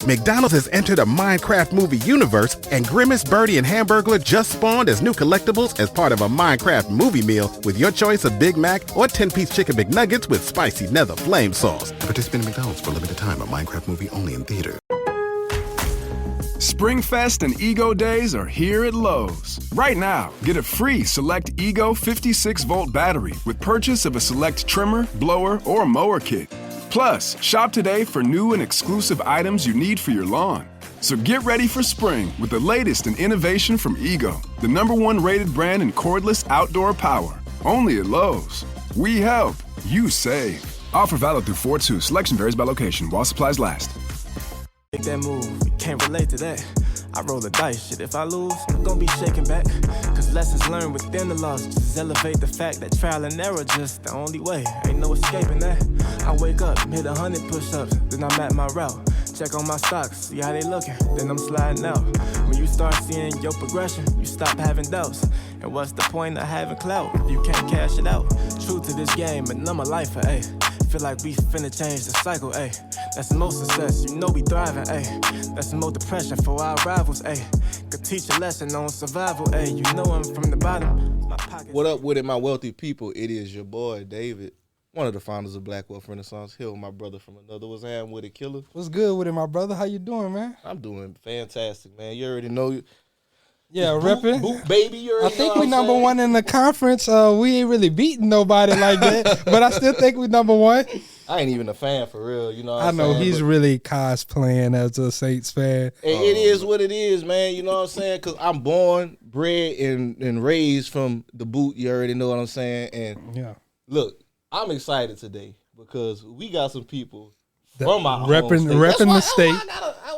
McDonald's has entered a Minecraft movie universe, and Grimace, Birdie, and Hamburglar just spawned as new collectibles as part of a Minecraft movie meal with your choice of Big Mac or 10-piece chicken McNuggets with spicy nether flame sauce. Participate in McDonald's for a limited time. A Minecraft movie only in theater. Springfest and Ego Days are here at Lowe's. Right now, get a free Select Ego 56-volt battery with purchase of a Select trimmer, blower, or mower kit. Plus, shop today for new and exclusive items you need for your lawn. So get ready for spring with the latest in innovation from Ego, the #1 rated brand in cordless outdoor power. Only at Lowe's. We help, you save. Offer valid through 4/2. Selection varies by location while supplies last. Make that move, can't relate to that. I roll the dice, shit, if I lose, I'm gonna be shaking back. Cause lessons learned within the loss just elevate the fact that trial and error just the only way. Ain't no escaping that. I wake up, hit 100 push-ups, then I'm at my route. Check on my stocks, see how they looking, then I'm sliding out. When you start seeing your progression, you stop having doubts. And what's the point of having clout if you can't cash it out? True to this game, and I'm a lifer, ayy. Feel like we finna change the cycle, ayy. That's the most success, you know we thriving, ayy. That's the most depression for our rivals, ayy. Could teach a lesson on survival, ayy. You know I'm from the bottom. My pockets. What up with it, my wealthy people? It is your boy, David, one of the founders of Black Wealth Renaissance. Here with my brother from another. What's happening with it, Killer? What's good with it, my brother? How you doing, man? I'm doing fantastic, man. You already know. Yeah, repping. Boot baby, you already I think know we what I'm number saying? one in the conference. We ain't really beating nobody like that, but I still think we number one. I ain't even a fan for real, you know what I I'm know saying? he's really cosplaying as a Saints fan. It is what it is, man. You know what I'm saying? Because I'm born, bred, and raised from the boot. You already know what I'm saying? And Yeah, look, I'm excited today because we got some people from our home repping state. the state.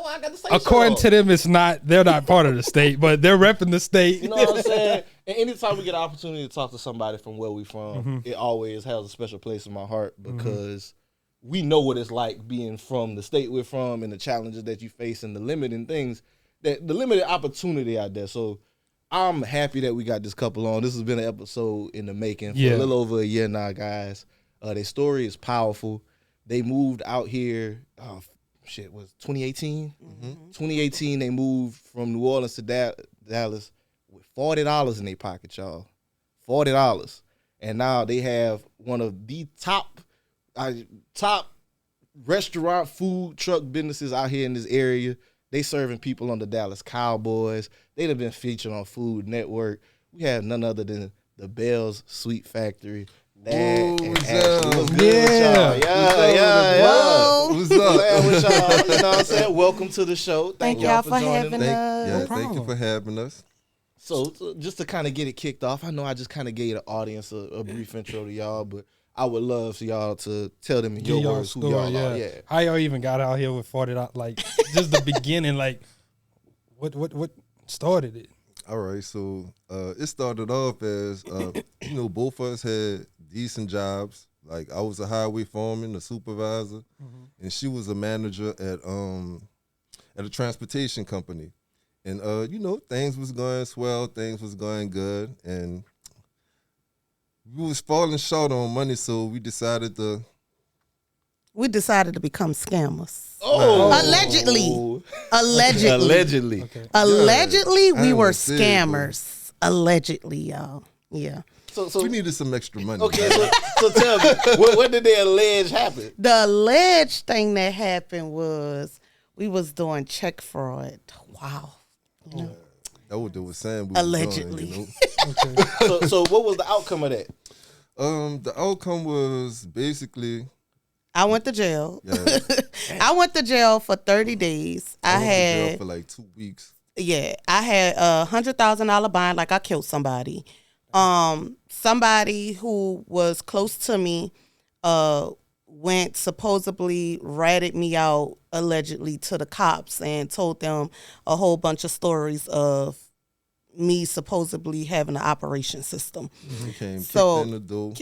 I got to say According so. to them, they're not part of the state, but they're repping the state. You know what I'm saying? And anytime we get an opportunity to talk to somebody from where we from, it always has a special place in my heart because we know what it's like being from the state we're from and the challenges that you face and the limiting things, the limited opportunity out there. So I'm happy that we got this couple on. This has been an episode in the making for a little over a year now, guys. Their story is powerful. They moved out here, was 2018? 2018, they moved from New Orleans to Dallas with $40 in their pocket, y'all. $40. And now they have one of the top restaurant food truck businesses out here in this area. They serving people on the Dallas Cowboys. They've been featured on Food Network. We have none other than the Bell's Sweet Factory. What's good with y'all? Yeah. What's up? With y'all. You know what I'm saying? Welcome to the show. Thank y'all for having us. Yeah, No thank you for having us. So just to kind of get it kicked off, I know I just kind of gave the audience a brief intro to y'all, but I would love for y'all to tell them in your words who y'all are. Yeah. How y'all even got out here with $40? Like, just the beginning. Like, what started it? All right, so it started off as both of us had decent jobs. Like I was a highway foreman, a supervisor, and she was a manager at a transportation company. And things was going swell, things was going good, and we was falling short on money, so we decided to become scammers. Oh. Allegedly. Okay. Allegedly, we were say it, scammers. Allegedly, y'all. Yeah. So we needed some extra money. Okay, so tell me, what did they allege happened? The alleged thing that happened was we was doing check fraud. Wow. That what they were saying. Allegedly. So what was the outcome of that? The outcome was basically I went to jail. Yeah. I went to jail for 30 days. I went to jail for like 2 weeks. Yeah, I had a $100,000 bond, like I killed somebody. Somebody who was close to me went supposedly ratted me out allegedly to the cops and told them a whole bunch of stories of me supposedly having an operation system. Came So, kicked in the door.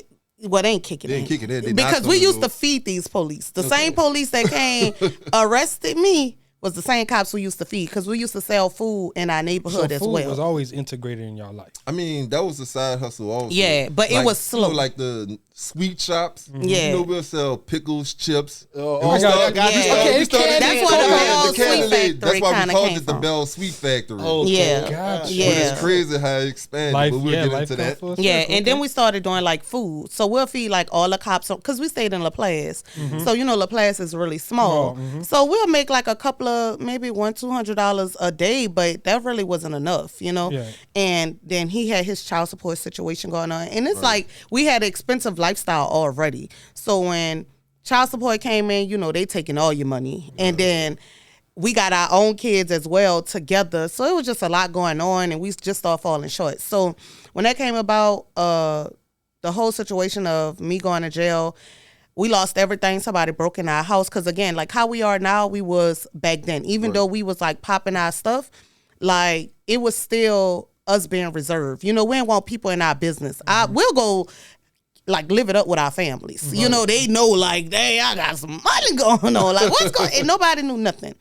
Well, they ain't kicking They in. ain't kicking in. They because knocked we on the used door. to feed these police. The same police that came arrested me was the same cops we used to feed because we used to sell food in our neighborhood as food well. was always integrated in your life. I mean, that was a side hustle also. Yeah, but it was slow. You know, like the sweet shops. Yeah. You know, we'll sell pickles, chips. That's where the Bell Sweet Factory That's why we kinda called came it the from. Bell Sweet Factory. Yeah. Gotcha. Yeah. But it's crazy how it expanded, but we'll get into that. Yeah, and then we started doing like food. So we'll feed like all the cops because we stayed in La Place. So you know La Place is really small. So we'll make like a couple of maybe $100-$200 a day, but that really wasn't enough, you know. Yeah. And then he had his child support situation going on, and it's like we had an expensive lifestyle already. So when child support came in, you know, they taking all your money, and then we got our own kids as well together. So it was just a lot going on, and we just started falling short. So when that came about, the whole situation of me going to jail, we lost everything. Somebody broke in our house. Because again, like how we are now, we was back then. Even though we was like popping our stuff, like it was still us being reserved. You know, we didn't want people in our business. We'll go like live it up with our families. You know, they know like, hey, I got some money going on. Like what's going on? And nobody knew nothing.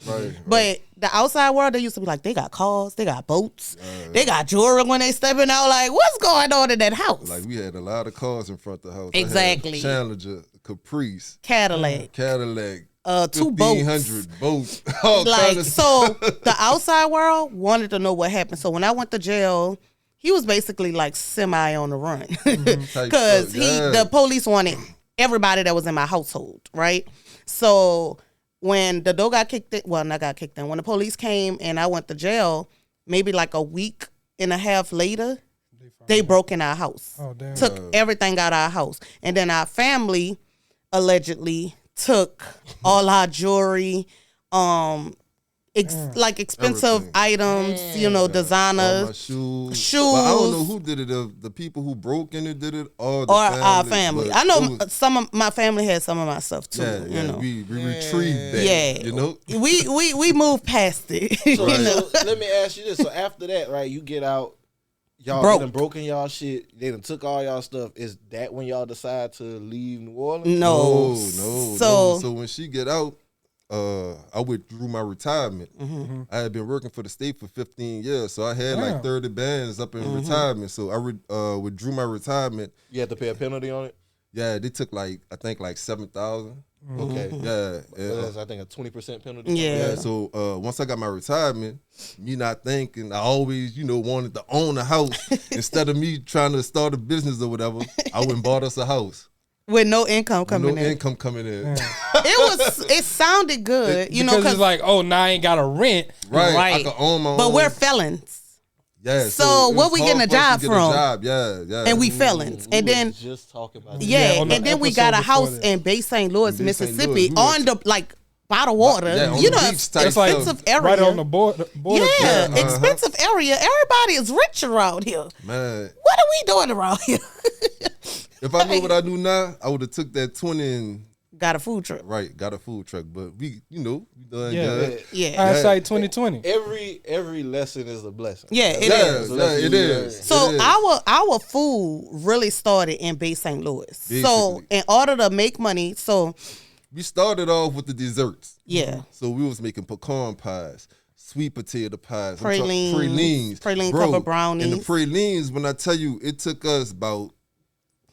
But the outside world, they used to be like, they got cars, they got boats, they got jewelry when they stepping out. Like, what's going on in that house? Like we had a lot of cars in front of the house. Exactly. Challenger, Caprice, Cadillac. 2 2 boats. 1,500 boats. All Like, kind of so the outside world wanted to know what happened. So when I went to jail, he was basically like semi on the run because the police wanted everybody that was in my household, right? So when the door got kicked in, well, not got kicked in, when the police came and I went to jail, maybe like a week and a half later, they broke in our house. Oh, damn. Took everything out of our house. And then our family allegedly took all our jewelry, like expensive Everything. items, you know, designers. All my shoes. Shoes. But I don't know who did it. The people who broke in it did it, or Our family. But I know it was- some of my family had some of my stuff too. Yeah, you know, we retrieved that. Yeah. You know. we moved past it. So, you know? so let me ask you this. So after that, right, you get out, y'all Broke. done broken y'all shit, they done took all y'all stuff. Is that when y'all decide to leave New Orleans? No. So So when she get out, I withdrew my retirement. I had been working for the state for 15 years, so I had like 30 bands up in retirement. So I withdrew my retirement. You had to pay a penalty on it? Yeah, they took I think 7,000. Okay. Yeah. That's, I think, a 20% penalty. Yeah. So once I got my retirement, me not thinking, I always, wanted to own a house. Instead of me trying to start a business or whatever, I went and bought us a house. with no income coming No in. income coming in. It sounded good, because it's like, oh, now I ain't got to rent. Right. I Right. could own my own. but we're felons. Yeah. So it where was we getting hard a for us job to get from? A job. Yeah. And we felons. We And then was just talking about that. yeah, on the and then we got a episode house before that. in Bay St. Louis, In Bay St. Mississippi, Louis. We on the by the water. Yeah, on you the know, beach type It's like expensive area. right on the border. Yeah, Uh-huh. expensive area. Everybody is rich around here. Man, What are we doing around here? if I knew what I knew now, I would have took that 20 and Got a food truck. got a food truck. But we done Yeah. good. Yeah. Hindsight 2020. Every lesson is a blessing. Yeah, it Yeah, is. So that's it what we is. So It is. our food really started in Bay St. Louis. So Basically. in order to make money, We started off with the desserts. yeah. So we was making pecan pies, sweet potato pies, Pralines, praline Bro, covered brownies. And the pralines, when I tell you, it took us about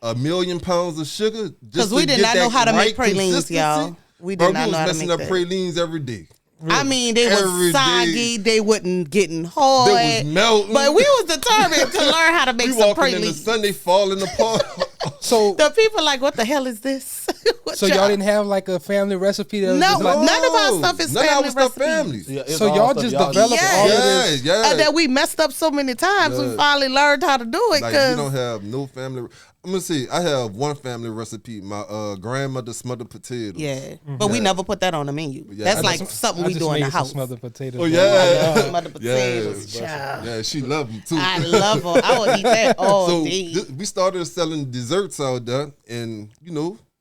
1 million pounds of sugar. Because we did not know how to make pralines, y'all. We did Bro, not we know how to was make messing up that. pralines every day. I mean, they Every was soggy. day. They wasn't getting hard. They was melting. But we was determined to learn how to make We some walking in the pralines. sun, they falling apart. So, The people like, what the hell is this? What so y'all didn't have like a family recipe that was No, just like, none of our stuff is None of family our stuff recipes. families. Yeah, it's so all y'all stuff just y'all developed Yeah. all of Yeah, this. yeah. That we messed up so many times. We Yeah. finally learned how to do it. Like, we don't have no family. I'm gonna say I have one family recipe. My grandmother smothered potatoes. yeah, but we never put that on the menu. Yeah, That's I like just- something I we just do in made the some house. smothered potatoes. Oh yeah, Smothered potatoes, child. yeah. She loved them too. I love them. I would eat that all So day. we started selling desserts out there, and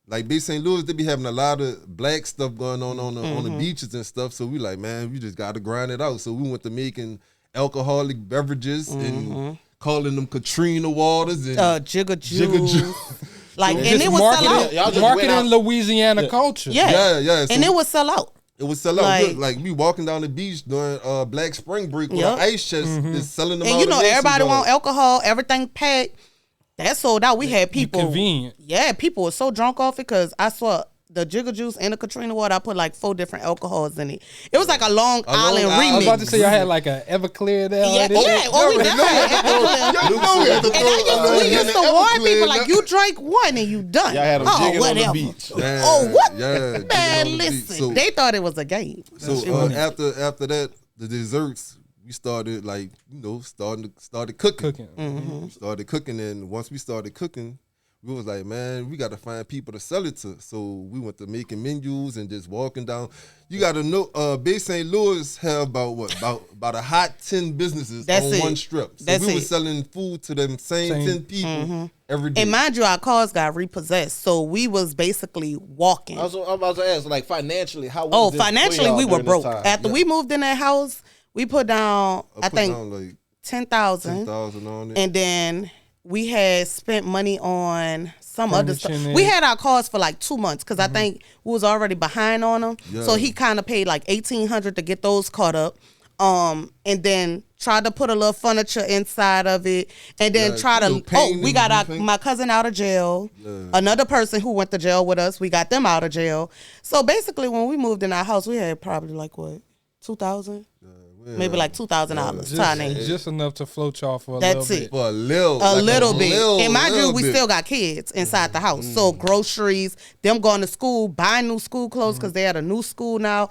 like Bay St. Louis, they be having a lot of black stuff going on on Mm-hmm. the beaches and stuff. So we like, man, we just got to grind it out. So we went to making alcoholic beverages and calling them Katrina waters and Jigga Jigga juice. Juice. Like, and Just it would sell out. Y'all just went marketing out- Louisiana culture. Yeah. Yeah. And So it would sell out. It was sell out Like- good. Like we walking down the beach during Black Spring Break with Yep. an ice chest is selling them And out. you know, of Mason everybody joint. want alcohol, everything packed. That sold out. We had people. Convenient. Yeah, people were so drunk off it because I saw the Jigger Juice and the Katrina water. I put like 4 different alcohol in it. It was like a Long Island Island- remix. I was about to say I had like a Everclear there. Yeah, already. yeah. Oh, we definitely had Everclear. You know we had to And we used to warn people like, you drank one and you done. Y'all had them oh, jigging on the whatever. beach. Yeah, Oh, what? Yeah, jigging on the Man, beach. listen. So- They thought it was a game. So after that, the desserts, we started like started cooking. Mm-hmm. We started cooking, and once we started cooking, we was like, man, we got to find people to sell it to. So we went to making menus and just walking down. You got to know, Bay St. Louis have about a hot 10 businesses That's on it. one strip. So That's we was it. selling food to them same 10 people every day. And mind you, our cars got repossessed. So we was basically walking. I'm about to ask, like financially, how was this for financially, y'all we were during this broke. time? After we moved in that house, we put down, I put think, down like 10,000. 10,000 on it. And then we had spent money on some other stuff. Furnishing We and- had our cars for like 2 months because I think we was already behind on them. Yeah. So he kind of paid like $1,800 to get those caught up. And then tried to put a little furniture inside of it, and then Yeah, try to. little painting, We got you think? my cousin out of jail. Another person who went to jail with us, we got them out of jail. So basically, when we moved in our house, we had probably like what, 2,000, maybe like $2,000. Tiny. Just enough to float y'all for a That's little it. bit. For a little Bit. And mind you, we bit. still got kids inside the house. So groceries, them going to school, buying new school clothes because they had a new school now.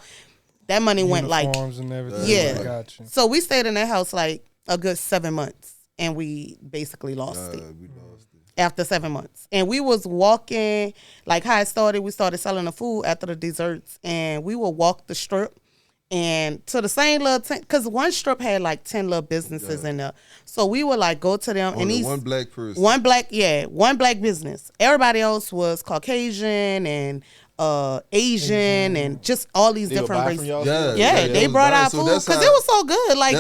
That money went like, Uniforms and everything. yeah. I got you. So we stayed in that house like a good 7 months, and we basically lost it We lost it. after 7 months. And we was walking, like how it started, we started selling the food after the desserts, and we would walk the strip and to the same little, because one strip had like 10 little businesses in there. So we would like go to them. Only and these, one black person. one black business. Everybody else was Caucasian and Asian and just all these They would different buy from races. y'all? Yeah, they was brought bad. our So food that's because how- it was so good. Like,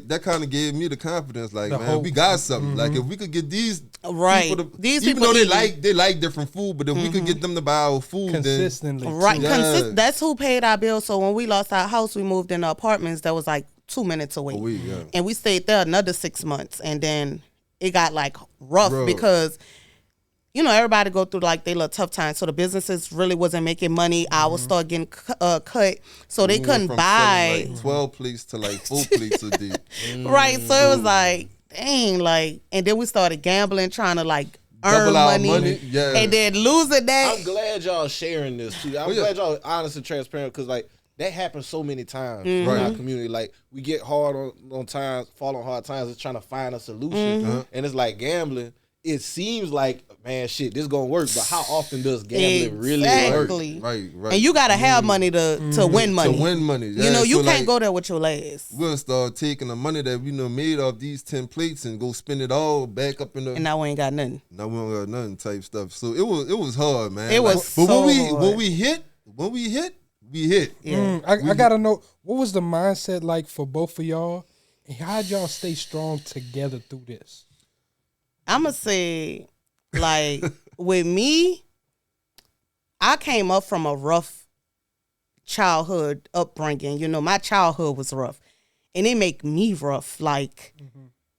that kind of gave me the confidence. Like, The man, hope. we got something. Like, if we could get these Right. people to, These even people though eating. they like different food, but if we could get them to buy our food, Consistently. right, too. Yeah. that's who paid our bills. So when we lost our house, we moved into apartments that was like 2 minutes away. yeah. And we stayed there another 6 months, and then it got like rough Bro. because you know everybody go through like they little tough times. So the businesses really wasn't making money. Ours started getting cut, so they We went couldn't from buy. selling, like 12 plates to like 4 plates a day. Right, so it was like, dang, like, and then we started gambling, trying to like earn Double our money, money, yeah. and then losing that. I'm glad y'all sharing this too. I'm yeah. glad y'all honest and transparent because like that happens so many times in Mm-hmm. our community. Like we get hard on times, fall on hard times, it's trying to find a solution, Mm-hmm. and it's like gambling. It seems like, man, shit, this gonna work, but how often does gambling really work? Exactly. Right. And you gotta have money to win money. To win money. You know, you So, can't like, go there with your last. We'll start taking the money that we made off these 10 plates and go spend it all back up in the. And now we ain't got nothing. Now we don't got nothing type stuff. So it was hard, man. It was but so when hard. we hit, we hit. Yeah. I gotta know, what was the mindset like for both of y'all, and how'd y'all stay strong together through this? I'ma say, like, with me, I came up from a rough childhood upbringing. You know, my childhood was rough. And it make me rough. Like,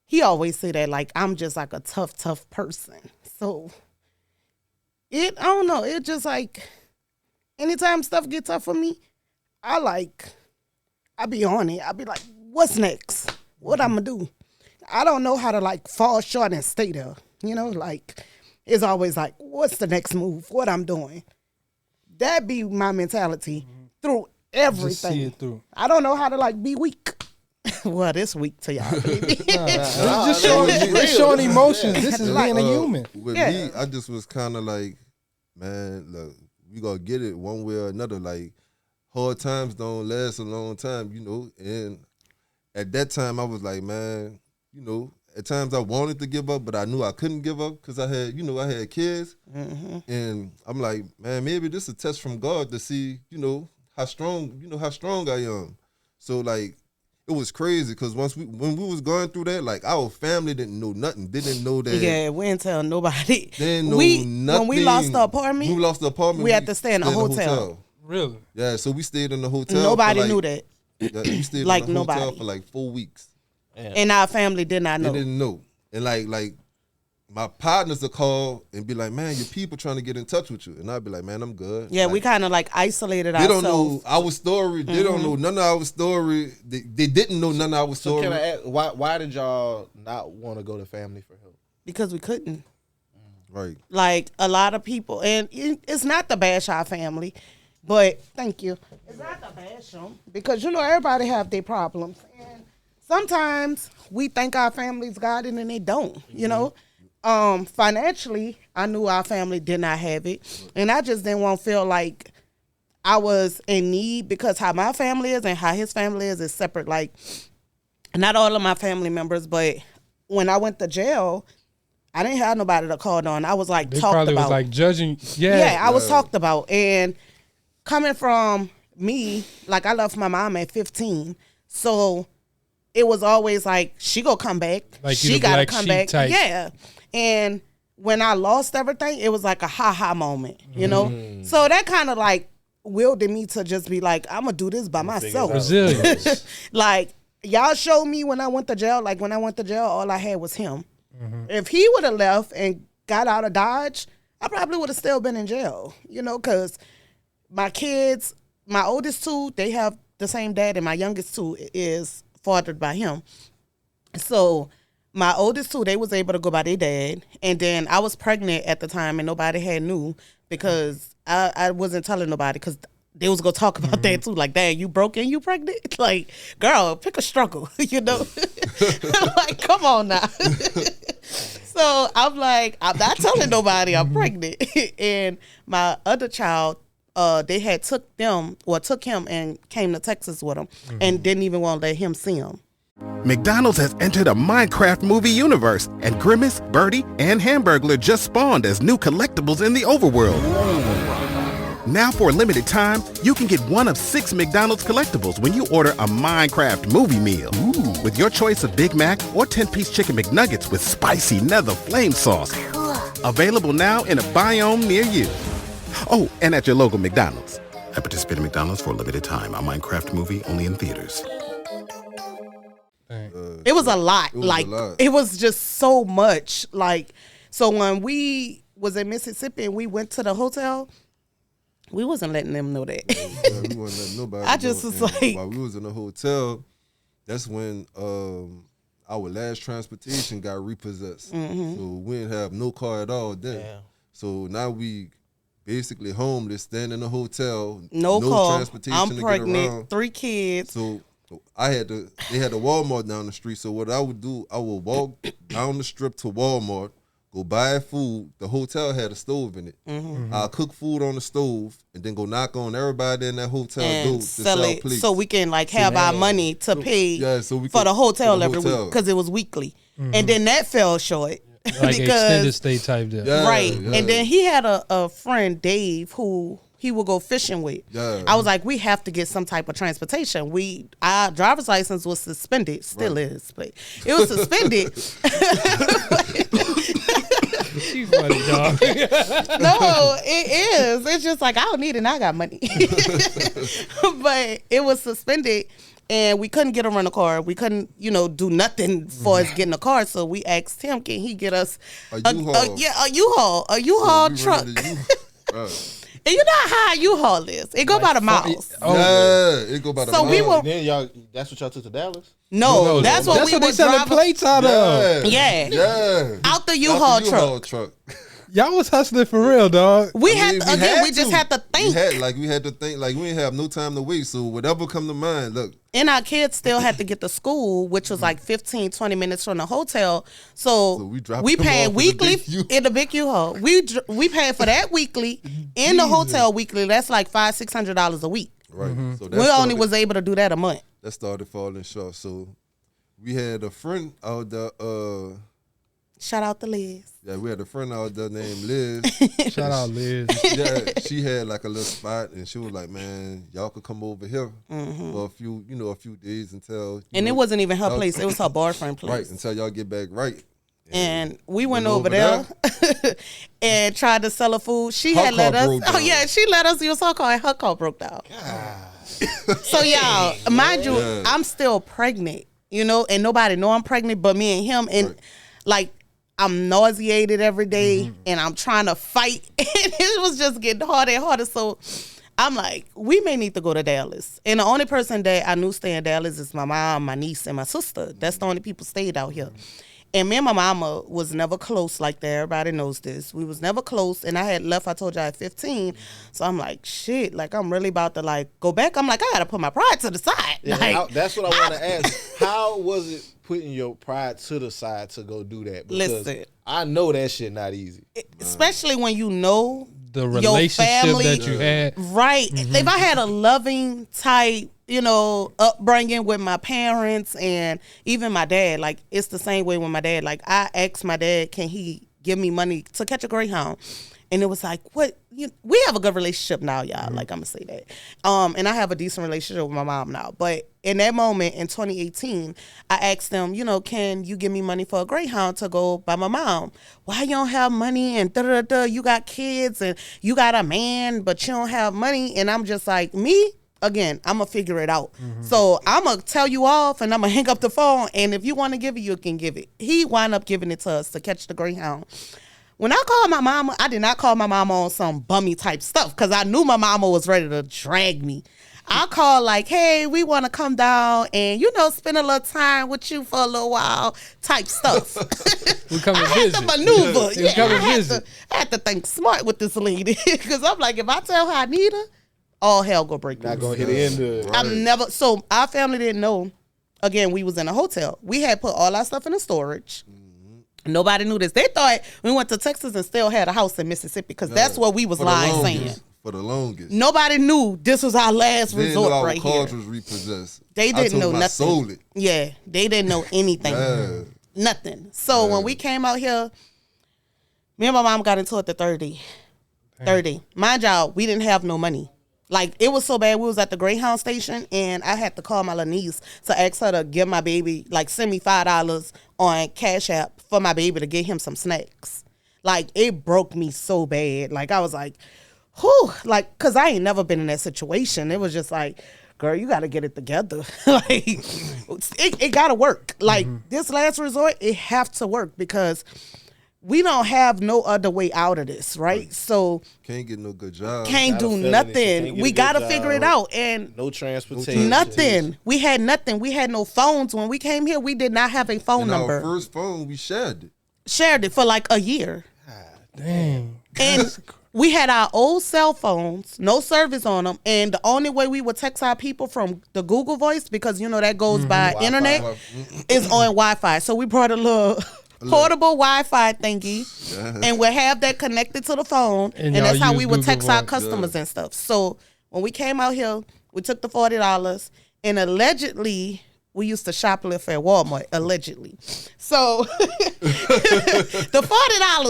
he always say that, like, I'm just like a tough person. So I don't know, it just like anytime stuff get tough for me, I be on it. I be like, what's next? What I'm gonna do? I don't know how to like fall short and stay there. You know, like it's always like, what's the next move? What I'm doing? That be my mentality through everything. Just see it through. I don't know how to like be weak. Well, this weak to y'all. Baby. It's showing emotions. This is being a human. With Yeah. me, I just was kind of like, man, look, we gonna get it one way or another. Like, hard times don't last a long time, you know. And at that time, I was like, man, you know, at times I wanted to give up, but I knew I couldn't give up because I had kids. And I'm like, man, maybe this is a test from God to see, how strong I am. So like, it was crazy because when we was going through that, like our family didn't know nothing, didn't know that. Yeah, we didn't tell nobody. They didn't know When we nothing. lost the apartment, we had to stay in a hotel. Really? Yeah, so we stayed in the hotel. Nobody knew that. Yeah, we stayed Like, in the hotel nobody. for like 4 weeks. And our family did not know. They didn't know. And like my partners would call and be like, man, your people trying to get in touch with you. And I'd be like, man, I'm good. Yeah, like, we kind of like isolated they ourselves. don't know our story. They don't know none of our story. They didn't know none of our So story. can I ask, why did y'all not want to go to family for help? Because we couldn't. Right. Like a lot of people, and it's not to bash our family, but thank you. It's not to bash them because everybody have their problems, and sometimes we think our families got it and they don't. Financially, I knew our family did not have it, and I just didn't want to feel like I was in need because how my family is and how his family is separate. Like, not all of my family members, but when I went to jail, I didn't have nobody to call on. I was like They talked probably about. was like judging. Yeah. Yeah, I was talked about. And coming from me, like I left my mom at 15. So it was always like, she gonna come back. Like she you the gotta black come sheep back. type. Yeah. And when I lost everything, it was like a ha-ha moment, So that kind of like wielded me to just be like, I'm gonna do this by myself. Resilience. Like, y'all showed me when I went to jail. Like, when I went to jail, all I had was him. If he would have left and got out of Dodge, I probably would have still been in jail, because my kids, my oldest two, they have the same dad, and my youngest two is fathered by him. So my oldest two, they was able to go by their dad. And then I was pregnant at the time, and nobody had knew because I wasn't telling nobody because they was going to talk about that too. Like, Dad, you broke and you pregnant? Like, girl, pick a struggle, Like, come on now. So I'm like, I'm not telling nobody I'm pregnant. And my other child, they had took him and came to Texas with him and didn't even want to let him see him. McDonald's has entered a Minecraft movie universe, and Grimace, Birdie, and Hamburglar just spawned as new collectibles in the overworld. Now for a limited time, you can get one of 6 McDonald's collectibles when you order a Minecraft movie meal. With your choice of Big Mac or 10-piece chicken McNuggets with spicy nether flame sauce. Available now in a biome near you. Oh, and at your local McDonald's. I participate in McDonald's for a limited time. A Minecraft movie only in theaters. It was a lot. It was just so much. Like, so when we was in Mississippi and we went to the hotel, we wasn't letting them know that. We wasn't letting nobody I just know. was And like, while we was in the hotel, that's when our last transportation got repossessed. So we didn't have no car at all then. Yeah. So now we basically homeless, standing in the hotel, no car. transportation I'm to pregnant, get around. 3 kids. So they had a Walmart down the street. So what I would do, I would walk down the strip to Walmart, go buy food. The hotel had a stove in it. I'll cook food on the stove and then go knock on everybody in that hotel door And to sell it plates. so we can like have our money to pay so we for could- the hotel for the every hotel. week because it was weekly. And then that fell short. Like extended stay type deal. Yeah, Right. yeah. And then he had a friend, Dave, who he would go fishing with. Yeah. I was like, we have to get some type of transportation. Our driver's license was suspended, still is, but it was suspended. She funny, dog. No, it is. It's just like, I don't need it and I got money. But it was suspended and we couldn't get a rental car. We couldn't, do nothing for us getting a car. So we asked him, can he get us A U-Haul. a U-Haul We truck. rented a Right. And you know how high U-Haul is. It go by the miles. Yeah, it go by the So we mile. were- Then y'all, that's what y'all took to Dallas? No, that's what we they were selling driving. plates out of. Yeah. Yeah. Out the U-Haul Out the truck. Y'all was hustling for real, dog. We I had mean, to, again, we just had to think. We had to think, like we didn't have no time to wait. So whatever come to mind, look. And our kids still had to get to school, which was like 15, 20 minutes from the hotel. So we dropped we them paying off in the weekly big U. in the big U-Haul. We paying for that weekly in the hotel weekly. That's like $500-$600 a week. Right. So We only was able to do that a month. that started falling short. So we had a friend out there. Shout out to Liz. Yeah, we had a friend out there named Liz. Shout out Liz. Yeah, she had like a little spot, and she was like, "Man, y'all could come over here for a few days until." And it wasn't even her place. It was her boyfriend place. Right, until y'all get back right. And we went over there and tried to sell her food. She had let us. Oh yeah, she let us use her car, and her car broke down. So y'all, mind you, I'm still pregnant, you know, and nobody know I'm pregnant but me and him. And like, I'm nauseated every day, and I'm trying to fight, and it was just getting harder and harder. So I'm like, we may need to go to Dallas. And the only person that I knew staying in Dallas is my mom, my niece, and my sister. That's the only people stayed out here. And me and my mama was never close like that. Everybody knows this. We was never close. And I had left, I told you, at 15. So I'm like, shit, like, I'm really about to, like, go back. I'm like, I got to put my pride to the side. Yeah, like, that's what I want to ask. How was it putting your pride to the side to go do that? Because listen, I know that shit not easy. Especially when you know the relationship family, that you had. Right. If I had a loving type, you know, upbringing with my parents and even my dad, like, it's the same way with my dad. Like, I asked my dad, can he give me money to catch a Greyhound? And it was like, what? We have a good relationship now, y'all. Like, I'm going to say that. And I have a decent relationship with my mom now. But in that moment, in 2018, I asked them, you know, can you give me money for a Greyhound to go by my mom? Why you don't have money? And da-da-da-da, you got kids and you got a man, but you don't have money. And I'm just like, me? Again, I'm going to figure it out. So I'm going to tell you off and I'm going to hang up the phone. And if you want to give it, you can give it. He wound up giving it to us to catch the Greyhound. When I called my mama, I did not call my mama on some bummy type stuff because I knew my mama was ready to drag me. I called like, hey, we want to come down and, you know, spend a little time with you for a little while type stuff. We come and I had visit. to maneuver. We come and visit. I had to think smart with this lady because I'm like, if I tell her I need her, all hell go break loose. Not going to hit the end of I'm never, so our family didn't know. Again, we was in a hotel. We had put all our stuff in the storage. Nobody knew this. They thought we went to Texas and still had a house in Mississippi because that's what we was lying saying. For the longest. Nobody knew this was our last resort right here. Cars was repossessed. They didn't know nothing. Sold it. Yeah, they didn't know anything. Nothing. So when we came out here, me and my mom got into it the 30. Mind y'all, we didn't have no money. Like, it was so bad, we was at the Greyhound station, and I had to call my little niece to ask her to give my baby, like, send me $5 on Cash App for my baby to get him some snacks. Like, it broke me so bad. Like, I was like, whew, like, because I ain't never been in that situation. It was just like, girl, you got to get it together. Like, it got to work. Like, this last resort, it have to work because we don't have no other way out of this, right? So can't get no good job. Can't do nothing. We got to figure it out. And no transportation. Nothing. We had nothing. We had no phones. When we came here, we did not have a phone number. Our first phone, we shared it. Shared it for like a year. Dang. And we had our old cell phones, no service on them. And the only way we would text our people from the Google Voice, because, you know, that goes by Wi-Fi. internet, is on Wi-Fi. So we brought a little portable Wi-Fi thingy, and we'll have that connected to the phone, and that's how we would text our customers and stuff. So when we came out here, we took the $40, and allegedly we used to shoplift at Walmart. Allegedly, so the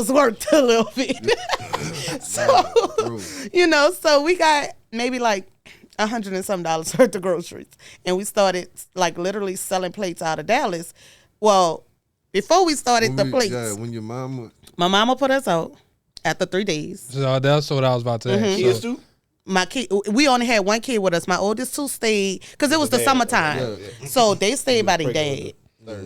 $40 worked a little bit. So you know, so we got maybe like $100 and some worth of groceries, and we started like literally selling plates out of Dallas. Well, before we started the plates, when your mama, my mama put us out after 3 days. So that's what I was about to ask. Kids too? My kid, we only had one kid with us. My oldest two stayed because it was the summertime, so they stayed by their dad.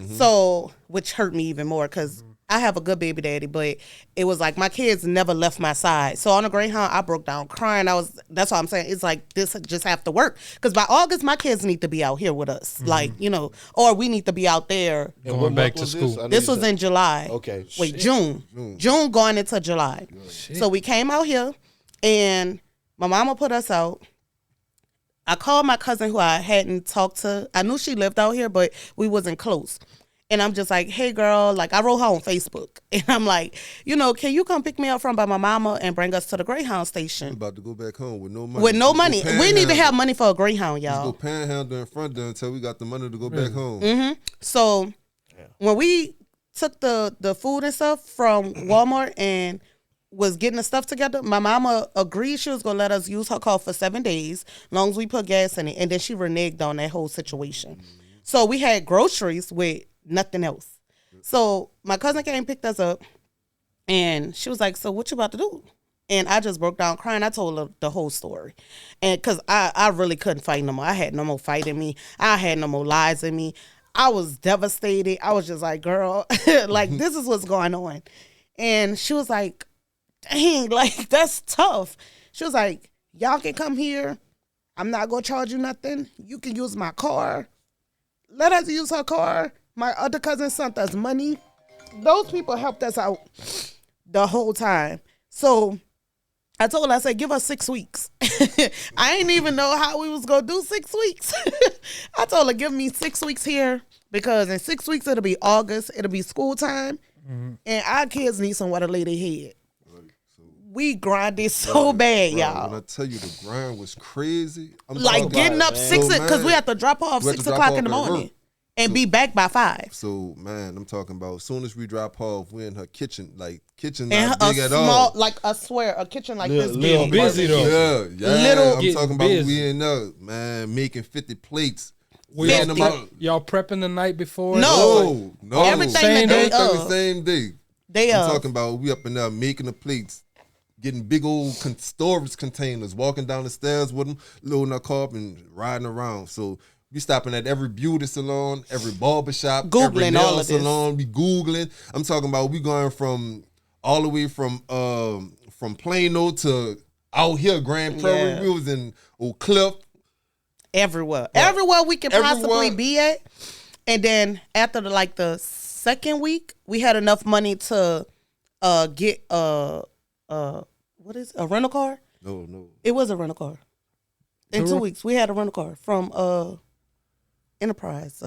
So, which hurt me even more because I have a good baby daddy, but it was like my kids never left my side. So on the Greyhound, I broke down crying. That's what I'm saying. It's like this just have to work because by August, my kids need to be out here with us, like, you know, or we need to be out there. Going back to school. This was in July. Okay. Wait, June going into July. So we came out here, and my mama put us out. I called my cousin who I hadn't talked to. I knew she lived out here, but we wasn't close. And I'm just like, hey, girl, like I wrote her on Facebook. And I'm like, you know, can you come pick me up from by my mama and bring us to the Greyhound station? I'm about to go back home with no money. With no money. We didn't even have money for a Greyhound, y'all. Let's go panhandle in front there until we got the money to go back home. So when we took the food and stuff from Walmart and was getting the stuff together, my mama agreed she was going to let us use her car for 7 days, as long as we put gas in it. And then she reneged on that whole situation. So we had groceries with nothing else. So my cousin came and picked us up, and she was like, so what you about to do? And I just broke down crying. I told her the whole story. And because I really couldn't fight no more. I had no more fight in me. I had no more lies in me. I was devastated. I was just like, girl, like, this is what's going on. And she was like, dang, like, that's tough. She was like, y'all can come here. I'm not going to charge you nothing. You can use my car. Let us use her car. My other cousin sent us money. Those people helped us out the whole time. So I told her, I said, give us 6 weeks. I didn't even know how we was going to do 6 weeks. I told her, give me 6 weeks here because in 6 weeks, it'll be August. It'll be school time. And our kids need somewhere to lay their head. Right, so, We grinded so bad, bro, y'all. when I tell you the grind was crazy. I'm Like talking getting about- up 6 because we have to drop off We have to 6 drop o'clock off in the at work. morning and be back by 5. So man, I'm talking about as soon as we drop off, we're in her kitchen, like kitchen And not a big at small, all. like I swear, a kitchen like Little- this. little big. busy though. Yeah, Little- I'm Getting talking about busy. we in there, man, making 50 plates. We Setting y'all, them prep, up. y'all prepping the night before? No, Everything Same the day day? Everything of. the same day. Day I'm of. talking about we up in there making the plates, getting big old storage containers, walking down the stairs with them, loading our car up and riding around. So we stopping at every beauty salon, every barber shop, every Googling nail all of this. salon. We Googling. I'm talking about we going from all the way from Plano to out here, Grand Prairie. Yeah. We was in Oak Cliff. Everywhere. Everywhere we can possibly Everywhere. be at. And then after the second week, we had enough money to get what is it? A rental car? No. It was a rental car. In 2 weeks, we had a rental car from Enterprise,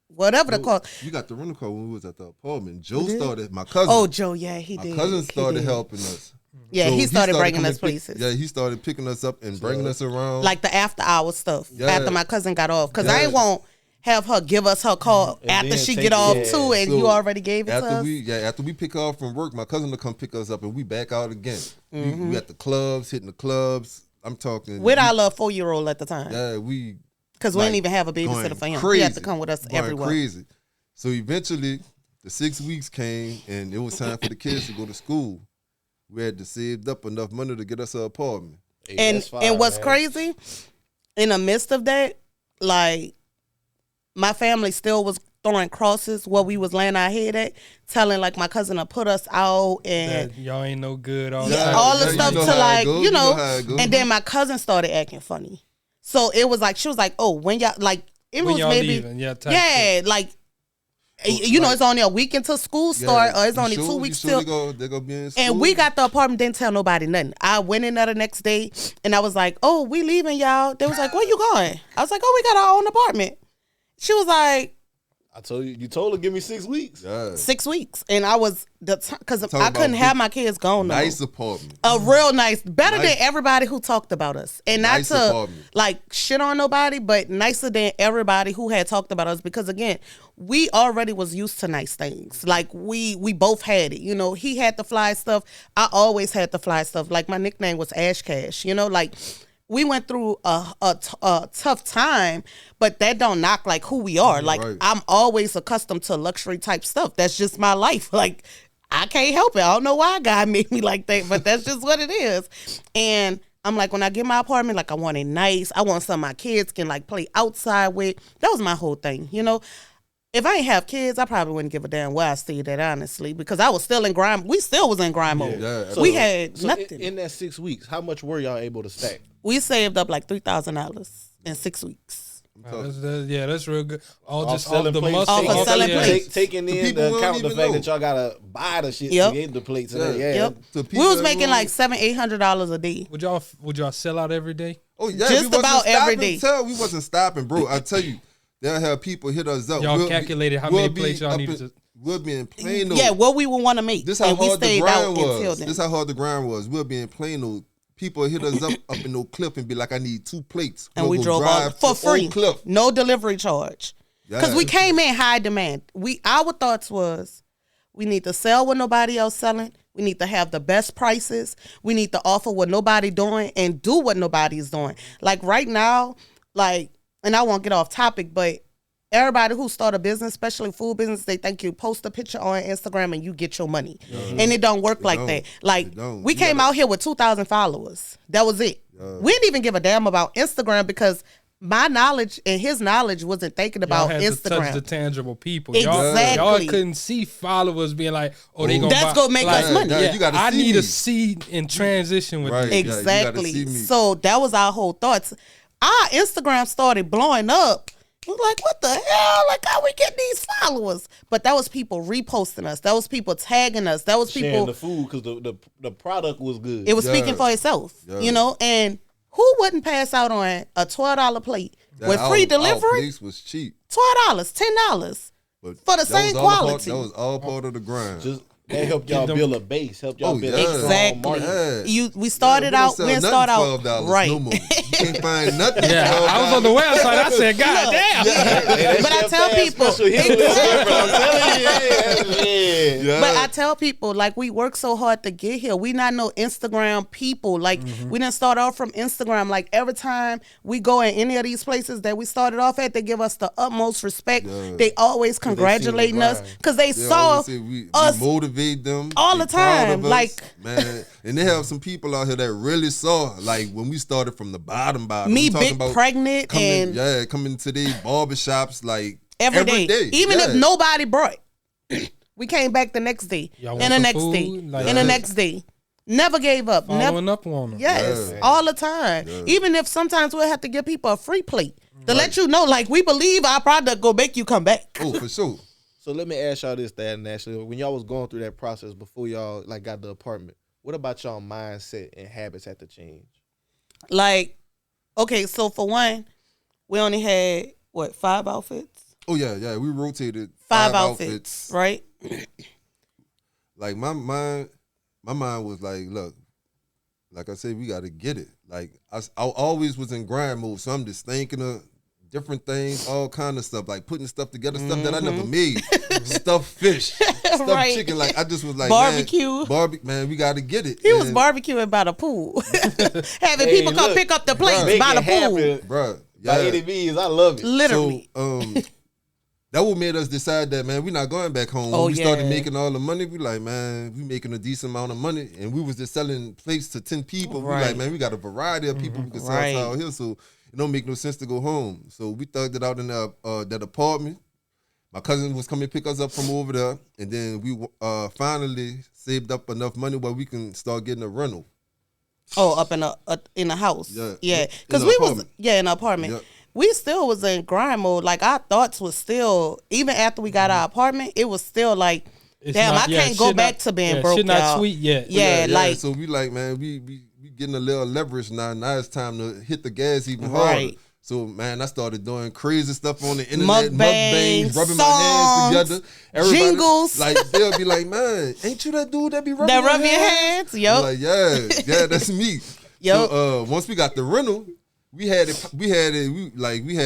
whatever the car. You got the rental car when we was at the apartment. Joe did? started. My cousin. Oh, Joe, yeah, he my did. cousin He started did. helping us. Yeah, So he started bringing coming us pick- places. Yeah, he started picking us up and bringing us around. Like the after hour stuff Yeah. after my cousin got off. Because I Yeah. ain't want have her give us her call And after then she take get off it. too and So, you already gave it to after us. after we pick her up from work, my cousin will come pick us up and we back out again. We at the clubs, hitting the clubs. I'm talking With our little 4-year-old at the time. Yeah, we Because we like, didn't even have a going babysitter for him. crazy, He had to come with us going everywhere. Crazy. So eventually, the 6 weeks came and it was time for the kids to go to school. We had to save up enough money to get us an apartment. Hey, And that's fine, and what's man. crazy, in the midst of that, like my family still was throwing crosses where we was laying our head at, telling like my cousin to put us out and That y'all ain't no good. All yeah, the time. all the you stuff know to how it like, go, you know, how it go. and then my cousin started acting funny. So it was like, she was like, oh, when y'all, like, it When was y'all maybe, leaving, yeah, type yeah, like, you know, like- it's only a week until school start, or it's you only sure- 2 you weeks sure till. they go be in school? And we got the apartment, didn't tell nobody nothing. I went in there the next day and I was like, oh, we leaving, y'all. They was like, where you going? I was like, oh, we got our own apartment. She was like, I told you told her give me 6 weeks. Yeah. 6 weeks. And I was, because Talking I couldn't about have big- my kids gone no more. Nice apartment. A real nice, better Nice. than everybody who talked about us. And not Nice to apartment. like shit on nobody, but nicer than everybody who had talked about us. Because again, we already was used to nice things. Like we both had it. You know, he had the fly stuff. I always had the fly stuff. Like my nickname was Ash Cash. You know, like we went through a tough time, but that don't knock like who we are. Like right. I'm always accustomed to luxury type stuff. That's just my life. Like I can't help it. I don't know why God made me like that, but that's just what it is. And I'm like, when I get my apartment, like I want it nice. I want something my kids can like play outside with. That was my whole thing, you know. If I ain't have kids, I probably wouldn't give a damn where I stayed at, honestly, because I was still in grind. We still was in grind mode. Yeah. We had So nothing. in that 6 weeks, how much were y'all able to stack? We saved up like $3,000 in 6 weeks. That's real good. All just selling off the plates, muscle. Off of off selling the- plates. taking in people the won't account the even fact know. that y'all gotta buy the shit Yep. to get the plates. Yeah. And Yep. To We people was that making won't- like $700-800 a day. Would y'all sell out every day? Oh yeah, Just we wasn't about every stopping, day. Tell we wasn't stopping, bro. I tell you, they'll have people hit us up. Y'all We'll calculated how we'll many be plates y'all up needed in- to. We'll be in Plano. Yeah, what we would want to make. This how and we hard the stayed out grind until was. then. This how hard the grind was. We'll be in Plano. People hit us up in no cliff and be like, I need 2 plates. And we go drove drive all for to Oak free. Cliff. No delivery charge. Because we came in high demand. Our thoughts was we need to sell what nobody else selling. We need to have the best prices. We need to offer what nobody doing and do what nobody's doing. Like right now, like, and I won't get off topic, but everybody who start a business, especially food business, they think you post a picture on Instagram and you get your money. And it don't work like that. Like, we came out here with 2,000 followers. That was it. We didn't even give a damn about Instagram because my knowledge and his knowledge wasn't thinking about had Instagram. To touch the tangible people. Exactly. Y'all couldn't see followers being like, oh, they gonna that's gonna make us money. Yeah, you gotta I see need me. to see and transition with Right. this. Exactly. Yeah, you gotta see me. So that was our whole thoughts. Our Instagram started blowing up. We're like, what the hell? Like, how we get these followers? But that was people reposting us. That was people tagging us. That was Sharing people. the food because the product was good. It was speaking for itself, you know. And who wouldn't pass out on a $12 plate with free Our delivery? place was cheap. $12, $10 But for the that same was all quality. that was all part of the grind. Just that helped y'all build a base. Helped y'all build a strong Exactly. market. We started out. We didn't start out $12 right. No more. You can't find nothing. Yeah, I was on the website. I said, God damn. But I tell people, Yeah. but I tell people, like, we work so hard to get here. We not no Instagram people. Like, we didn't start off from Instagram. Like, every time we go in any of these places that we started off at, they give us the utmost respect. They always congratulating us because they saw we us motivate them all they the proud time. of us, Like, man, and they have some people out here that really saw, like, when we started from the bottom. me We talking big about pregnant and coming to these barbershops like every day. Even if Yeah. nobody brought, we came back the next day, Y'all and want the some next food? day, Like, and the next day. Never gave up. Never. Following up on them. Yes, all the time. Even if sometimes we'll have to give people a free plate to let you know, like, we believe our product will make you come back. Oh, for sure. So let me ask y'all this, Thad and Ashley. When y'all was going through that process before y'all like got the apartment, what about y'all mindset and habits had to change? Like, okay, so for one, we only had, 5 outfits? Oh yeah, we rotated 5 outfits, right? Like my mind was like, look, like I said, we got to get it. Like I always was in grind mode, so I'm just thinking of different things, all kind of stuff, like putting stuff together, stuff that I never made, stuffed fish, stuffed Right. chicken. Like I just was like, Barbecue. man, we got to get it. He was barbecuing by the pool. Having people come pick up the plates by the pool. Bruh. By any means, I love it. Literally. So, that what made us decide that, man, we're not going back home. Oh, When we started yeah. making all the money, we like, man, we making a decent amount of money, and we was just selling plates to 10 people. We Right. like, man, we got a variety of people we can sell Right. out here, so it don't make no sense to go home. So we thugged it out in that apartment. My cousin was coming to pick us up from over there, and then we finally saved up enough money where we can start getting a rental. Oh, up in a house. Yeah. Because In we an was apartment. in an apartment. Yeah. We still was in grind mode. Like, our thoughts was still, even after we got our apartment, it was still like, It's damn, not- I yeah, can't go shit back not- to being yeah, broke. shit not y'all. sweet yet. Yeah, like, so we like, man, we getting a little leverage now. Now it's time to hit the gas even harder. Right. So man, I started doing crazy stuff on the internet, Mukbangs, rubbing songs, my hands together. Everybody, jingles. Like they'll be like, man, ain't you that dude that be rubbing that your rubbing your hands? hands. I'm Yup. like, yeah, that's me. Yup. So once we got the rental, we had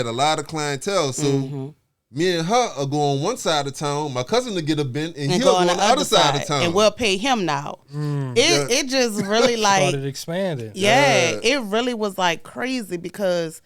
a lot of clientele. So me and her are go on one side of town. My cousin will get a bent, and he'll go on the other side of town. and we'll pay him now. It just really like Started expanding. it really was like crazy because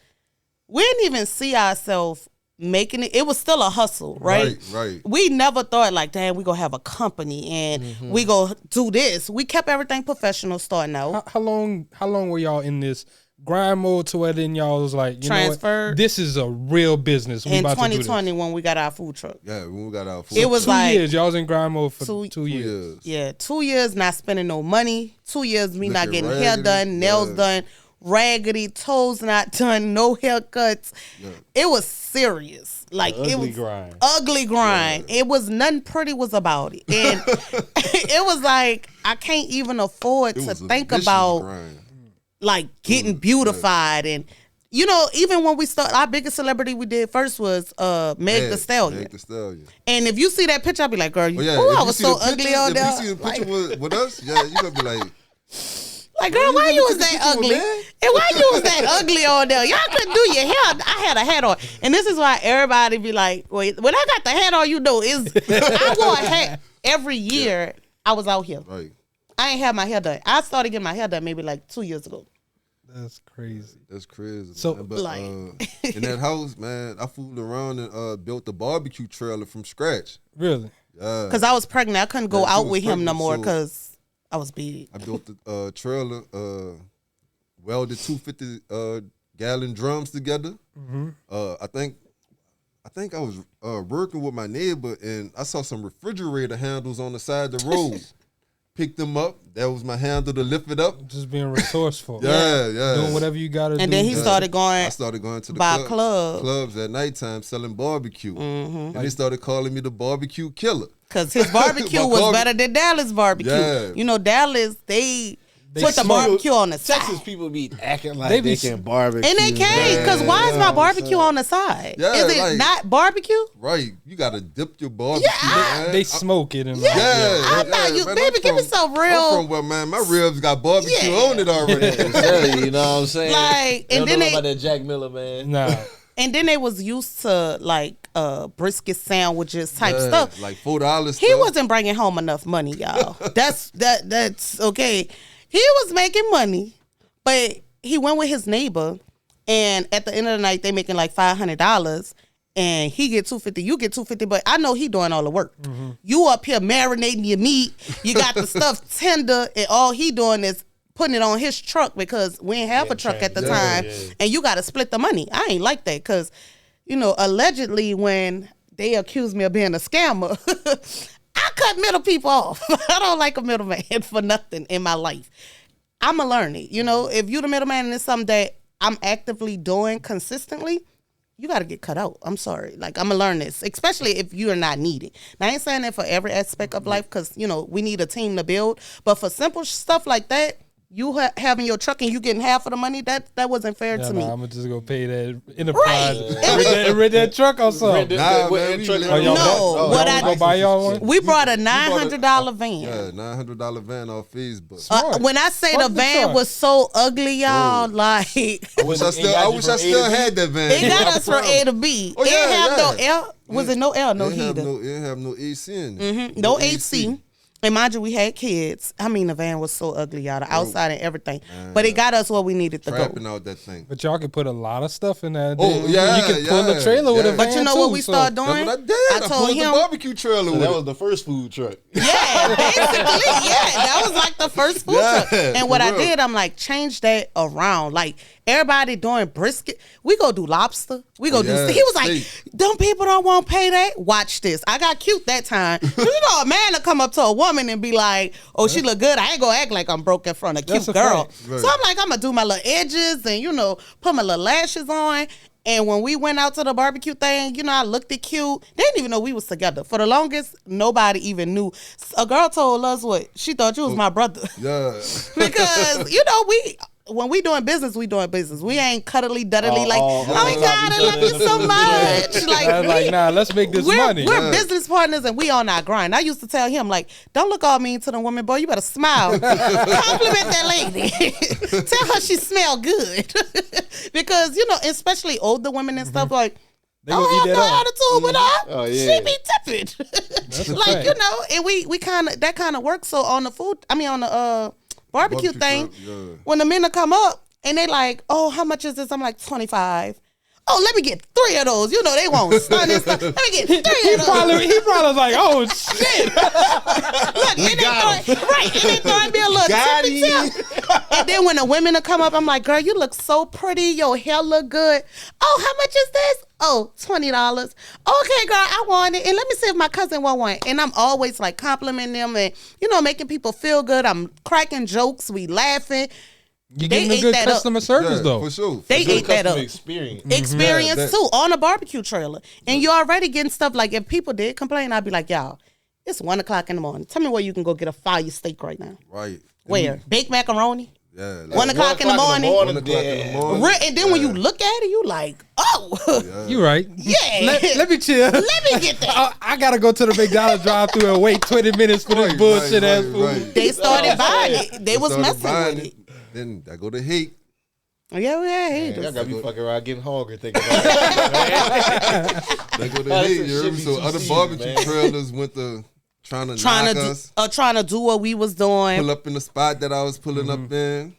we didn't even see ourselves making it. It was still a hustle, right? Right. We never thought like, damn, we gonna have a company and we gonna do this. We kept everything professional starting out. How long were y'all in this grind mode to where then y'all was like, you know what? Transferred. This is a real business. We In about to do this. 2020 when we got our food truck. Yeah, when we got our food. It was 2 like years. Y'all was in grind mode for 2 2 years. Yeah, 2 years not spending no money. 2 years me not Looking getting hair raggedy. done, nails Yeah. done, raggedy, toes not done, no haircuts. It was serious. Like it was grind. ugly grind. It was nothing pretty was about it. And it was like I can't even afford It to was a think vicious about grind. like getting beautified and you know, even when we started, our biggest celebrity we did first was Meg Thee Stallion. Meg Thee Stallion. And if you see that picture, I'll be like, girl, Oh, yeah. ooh, if I you was see so the ugly picture, on there. If you see the picture with us, yeah, you gonna be like, Like, girl, why you you look was at the that picture with ugly? me? And why you was that ugly on there? Y'all couldn't do your hair. I had a hat on. And this is why everybody be like, wait, when I got the hat on, you know, I wore a hat every year I was out here. right. I ain't had my hair done. I started getting my hair done maybe like 2 years ago. That's crazy. That's crazy. So, man. But like- in that house, man, I fooled around and built a barbecue trailer from scratch. Really? Yeah. Because I was pregnant. I couldn't go Yeah, she out was with him no pregnant, more so- because I was big. I built the trailer, welded 250 gallon drums together. I think I was working with my neighbor and I saw some refrigerator handles on the side of the road. Picked them up. That was my handle to lift it up. Just being resourceful. Yeah. Doing whatever you got to do. And then he started going I started going to the by club. clubs at nighttime selling barbecue. And they started calling me the barbecue killer. Because his barbecue My was barbe- better than Dallas barbecue. Yeah. You know, Dallas, they put the smoke. barbecue on the side. Texas people be acting like They they, be- can barbecue. And they can't, because why is my barbecue on the side? Yeah, Is it like- not barbecue? Right. You got to dip your barbecue. man. They smoke it and Yeah, I thought you, man, baby, I'm give me from- some real. I'm from where, man, my ribs got barbecue Yeah. on it already. You know what I'm saying? Like, They and don't then know they, about that Jack Miller, man. Nah. and then they was used to like brisket sandwiches type Yeah, stuff. like $4. He wasn't bringing home enough money, y'all. That's okay. He was making money, but he went with his neighbor, and at the end of the night, they making like $500, and he get $250, you get $250. But I know he doing all the work. You up here marinating your meat, you got the stuff tender, and all he doing is putting it on his truck because we didn't have a truck at the time, and you got to split the money. I ain't like that because, you know, allegedly when they accused me of being a scammer. I cut middle people off. I don't like a middleman for nothing in my life. I'm going to learn it. You know, if you the middleman and it's something that I'm actively doing consistently, you got to get cut out. I'm sorry. Like, I'm going to learn this, especially if you are not needed. Now, I ain't saying that for every aspect of life because, you know, we need a team to build. But for simple stuff like that, you having your truck and you getting half of the money, that wasn't fair to me. I'm gonna just go pay that enterprise. Right. Rent that truck or something. Nah, man, we Oh, live- y'all No, what y'all I- go buy y'all one? We brought a $900 van. Yeah, $900 van off Facebook. Smart. When I say Fuck the the van truck. was so ugly, y'all, like it I wish I still had that van. got us from A to B. Oh, It didn't have no yeah. air. Was it no air, no It didn't heater? have it didn't have no AC in it. No AC. And mind you, we had kids. I mean, the van was so ugly, y'all. The outside and everything. But it got us where we needed to Trapping go. out that thing. But y'all can put a lot of stuff in there. Oh, Then yeah, you can pull yeah, the trailer with a yeah. van But you know what too, we so- started doing? That's what I did. I I told pulled him. the barbecue trailer with That it. was the first food truck. Yeah, basically, that was like the first food Yeah, truck. And for what I real. did, I'm like, change that around. Like, everybody doing brisket. We go do lobster. We go do Yeah, steak. He was like, steak. them people don't want to pay that. Watch this. I got cute that time. You know, a man to come up to a woman and be like, oh, she look good. I ain't going to act like I'm broke in front of a cute That's a girl. fact. Right. So I'm like, I'm going to do my little edges and, you know, put my little lashes on. And when we went out to the barbecue thing, you know, I looked at cute. They didn't even know we was together. For the longest, nobody even knew. A girl told us what? She thought you was my brother. Yeah. Because, you know, when we doing business, we doing business. We ain't cuddly, duddly like, oh my God, I love you so much. Like, I was like, nah, let's make this money. We're business partners and we on our grind. I used to tell him, like, don't look all mean to the woman, boy. You better smile. Compliment that lady. Tell her she smell good. Because, you know, especially older women and stuff, like, They I gonna don't eat have that no up. attitude with her. Oh, yeah. She be tipping. a Like, fact. you know, and we kind of, that kind of works. So on the on the barbecue thing, truck, yeah. when the men come up and they like, oh, how much is this? I'm like, 25. Oh, let me get 3 of those. You know, they won't stun and stuff. Let me get 3 of those. He probably was like, oh shit. Look, and they throwing me a little Got tippy tip. And then when the women come up, I'm like, girl, you look so pretty. Your hair look good. Oh, how much is this? Oh, $20. Okay, girl, I want it. And let me see if my cousin want one. And I'm always like complimenting them and, you know, making people feel good. I'm cracking jokes. We laughing. You They getting a ate good that up. customer service Yeah, though. for sure. They ate that up. Customer experience. Experience Yeah, that- too on a barbecue trailer. And you're already getting stuff like if people did complain, I'd be like, y'all, it's 1 o'clock in the morning. Tell me where you can go get a fire steak right now. Right. Where? Baked macaroni? Yeah. Like 1 o'clock in the morning. 1 o'clock in the morning. And then when you look at it, you like, oh, You right. yeah. Let me chill. Let me get that. I gotta go to the McDonald's drive-thru and wait 20 minutes for this Right, bullshit right, ass right, food. right. They started buying it. They was started messing buying with it. Then I go to hate. Yeah, we had haters. Y'all got me fucking around getting hungry thinking about it. They go to That's hate. some You heard me? shit So be other too barbecue seasoned, man. trailers went to trying to knock us. Trying to do what we was doing. Pull up in the spot that I was pulling up in.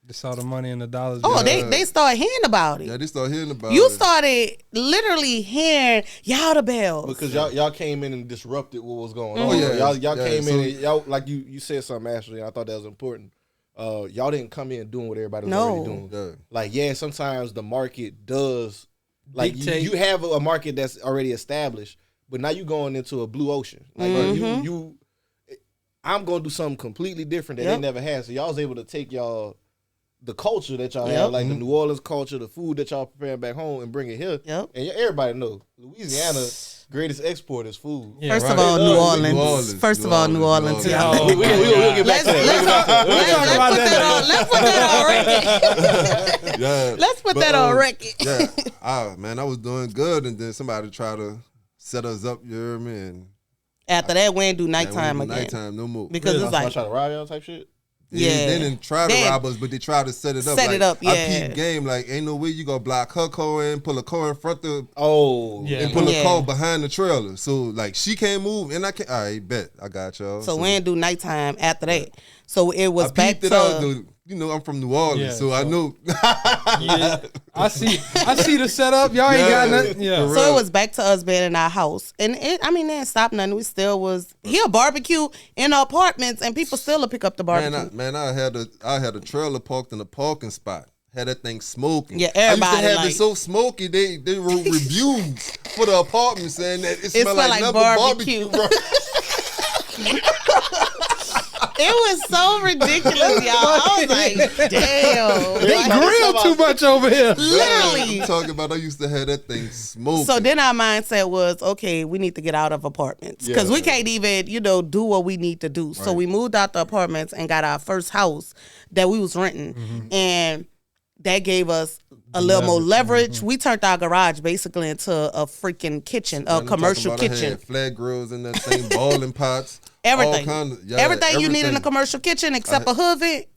They saw the money and the dollars. Oh, they started hearing about it. Yeah, they started hearing about it. You started literally hearing y'all the bells. Because y'all came in and disrupted what was going on. Oh, yeah. Y'all came in and y'all, like you said something, Ashley, and I thought that was important. Y'all didn't come in doing what everybody was already doing. Yeah. Like, sometimes the market does, like, Dictate. you have a market that's already established, but now you going into a blue ocean. Like, I'm going to do something completely different that they never had. So y'all was able to take the culture that y'all have, like the New Orleans culture, the food that y'all preparing back home, and bring it here. Yep. And everybody know Louisiana's greatest export is food. Yeah, First of all, New Orleans. New Orleans. First of all, New Orleans. We'll get back to that. Let's put that on record. Yeah. Let's put that on record. Yeah. Man, I was doing good, and then somebody tried to set us up, you hear me? And After that, we ain't do nighttime again. Nighttime, no more. Because it's like, try to rob y'all type shit. They didn't try to rob us, but they tried to set it up. I peep game, like, ain't no way you gonna block her car in, pull a car in front of, and pull a car behind the trailer. So, like, she can't move, and I can't. All right, bet. I got y'all. So we ain't do nighttime after that. So it was back to. You know, I'm from New Orleans, so I know. I see the setup. Y'all ain't got nothing. Yeah. So it was back to us being in our house. And they didn't stop nothing. We still was here barbecue in our apartments, and people still will pick up the barbecue. I had a trailer parked in a parking spot. Had that thing smoking. Yeah, everybody I used to have it so smoky, they wrote reviews for the apartment saying that it smelled like barbecue. It was so ridiculous, y'all. I was like, damn. They grill too much over here. Literally. I'm talking about I used to have that thing smoking. So then our mindset was, okay, we need to get out of apartments. Because we can't even, do what we need to do. Right. So we moved out the apartments and got our first house that we was renting. Mm-hmm. And that gave us a little more leverage. Mm-hmm. We turned our garage basically into a freaking kitchen, a commercial kitchen. I had flat grills in that thing, boiling pots. Everything. Everything you need in a commercial kitchen except a hood vent,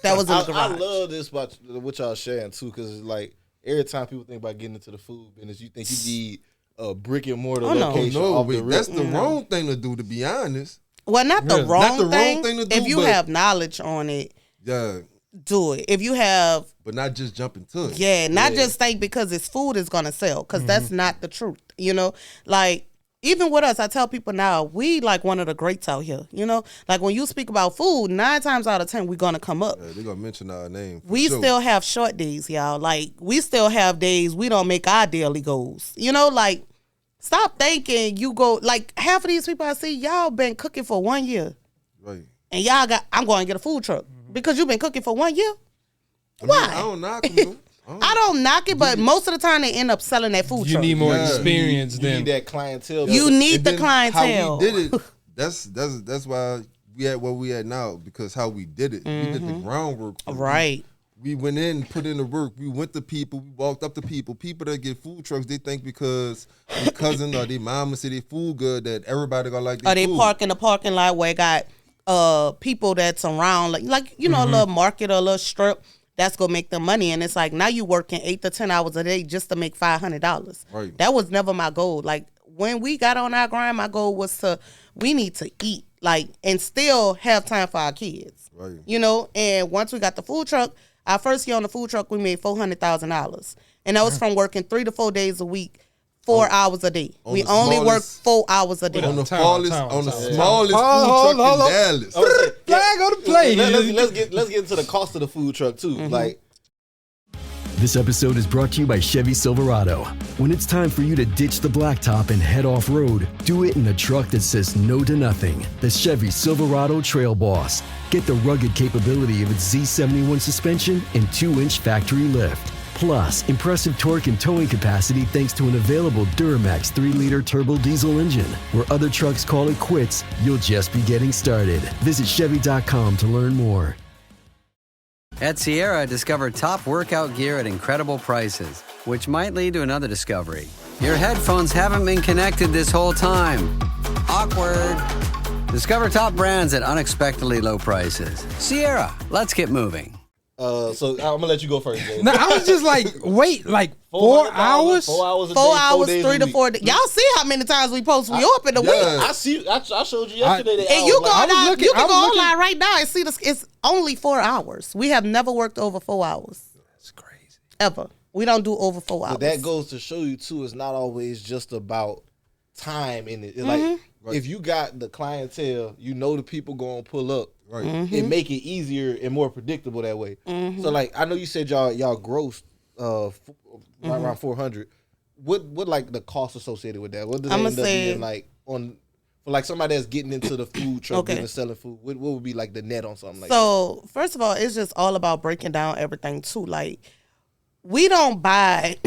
that was in the garage. I love this about what y'all sharing too, because it's like every time people think about getting into the food business, you think you need a brick and mortar location. That's the wrong thing to do, to be honest. Well, not the wrong thing to do. If you have knowledge on it, do it. If you have, but not just jump into it. Yeah, not just think because it's food is gonna sell, because that's not the truth. Like. Even with us, I tell people now, we like one of the greats out here. Like when you speak about food, 9 times out of 10, we're going to come up. Yeah, they're going to mention our name. We still have short days, y'all. Like we still have days we don't make our daily goals. Like stop thinking you go, like half of these people I see, y'all been cooking for 1 year. Right. And y'all I'm going to get a food truck because you've been cooking for 1 year. Why? I don't knock them. I don't knock it, but most of the time they end up selling that food truck. You need more experience you need that clientele. You need the clientele. How we did it, that's why we at where we at now, because how we did it. We did the groundwork. Right. We went in, put in the work. We went to people. We walked up to people. People that get food trucks, they think because their cousin or their mama say they food good that everybody gonna like their food. Or they park in the parking lot where it got people that's around, like a little market or a little strip. That's gonna make them money, and it's like now you working 8 to 10 hours a day just to make $500. Right. That was never my goal. Like when we got on our grind, my goal was we need to eat, like, and still have time for our kids. Right. And once we got the food truck, our first year on the food truck, we made $400,000, and that was from working 3 to 4 days a week. 4 hours a day. We only work 4 hours a day. On the smallest food truck in Dallas. Flag on the plate. Let's get into the cost of the food truck too. Like, this episode is brought to you by Chevy Silverado. When it's time for you to ditch the blacktop and head off-road, do it in a truck that says no to nothing. The Chevy Silverado Trail Boss. Get the rugged capability of its Z71 suspension and 2-inch factory lift. Plus, impressive torque and towing capacity thanks to an available Duramax 3-liter turbo diesel engine. Where other trucks call it quits, you'll just be getting started. Visit Chevy.com to learn more. At Sierra, discover top workout gear at incredible prices, which might lead to another discovery. Your headphones haven't been connected this whole time. Awkward. Discover top brands at unexpectedly low prices. Sierra, let's get moving. So I'm gonna let you go first, Jay. No, I was just like, wait, like 4 hours? 4 hours a 4 day, hours, days 3 a to week. 4 days. Y'all see how many times we post we open the week. I see. I showed you yesterday. that And you hours, go like, online, you can go online right now and see this. It's only 4 hours. We have never worked over 4 hours. That's crazy. Ever. We don't do over 4 hours. But that goes to show you too. It's not always just about time in it. It's like if you got the clientele, you know the people gonna pull up. Right. It make it easier and more predictable that way. So like I know you said y'all grossed right around 400. What like the cost associated with that? What does that end up being like on for like somebody that's getting into the food truck business, selling food? What would be like the net on something like that? So first of all, it's just all about breaking down everything too. Like we don't buy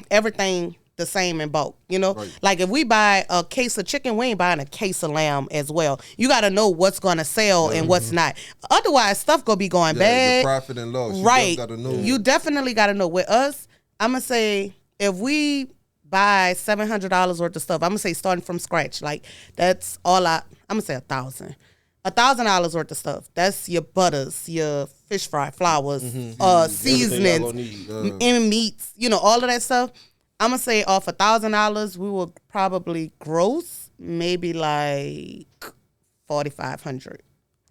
everything the same in bulk, you know? Right. Like if we buy a case of chicken, we ain't buying a case of lamb as well. You got to know what's going to sell and what's not. Otherwise, stuff going to be going bad. The profit and loss. Right. Gotta know. You definitely got to know. With us, I'm going to say if we buy $700 worth of stuff, I'm going to say starting from scratch. Like that's all I'm going to say $1,000. $1,000 worth of stuff. That's your butters, your fish fry, flours, seasonings, and meats, you know, all of that stuff. I'm gonna say off $1,000, we will probably gross maybe like $4,500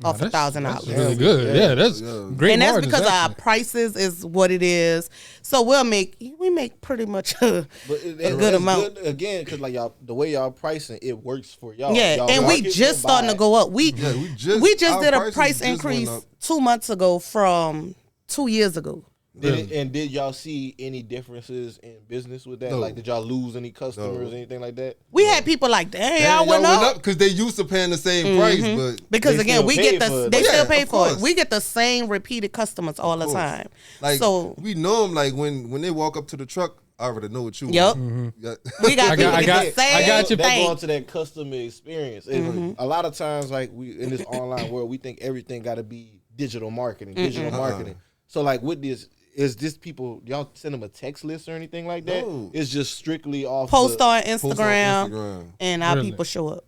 off $1,000. That's really good. Yeah, that's great. And that's margins, because actually. our prices is what it is. So we make pretty much a good amount. Good, again, because like y'all, the way y'all pricing, it works for y'all. Yeah, y'all and we just starting to go up. We just did a price increase 2 months ago from 2 years ago. Did y'all see any differences in business with that? No. Like, did y'all lose any customers, anything like that? We had people like, "Hey, y'all went up," because they used to paying the same price, but because they again, still we pay get for it. they still pay of for it. course. We get the same repeated customers all the time. like So we know them. Like when they walk up to the truck, I already know what you Yep. want. we got people I got the same you. That thing. go into that customer experience. And a lot of times, like we in this online world, we think everything got to be digital marketing. So like with this. Is this people, y'all send them a text list or anything like that? No. It's just strictly off Post the, on Instagram, and our people show up.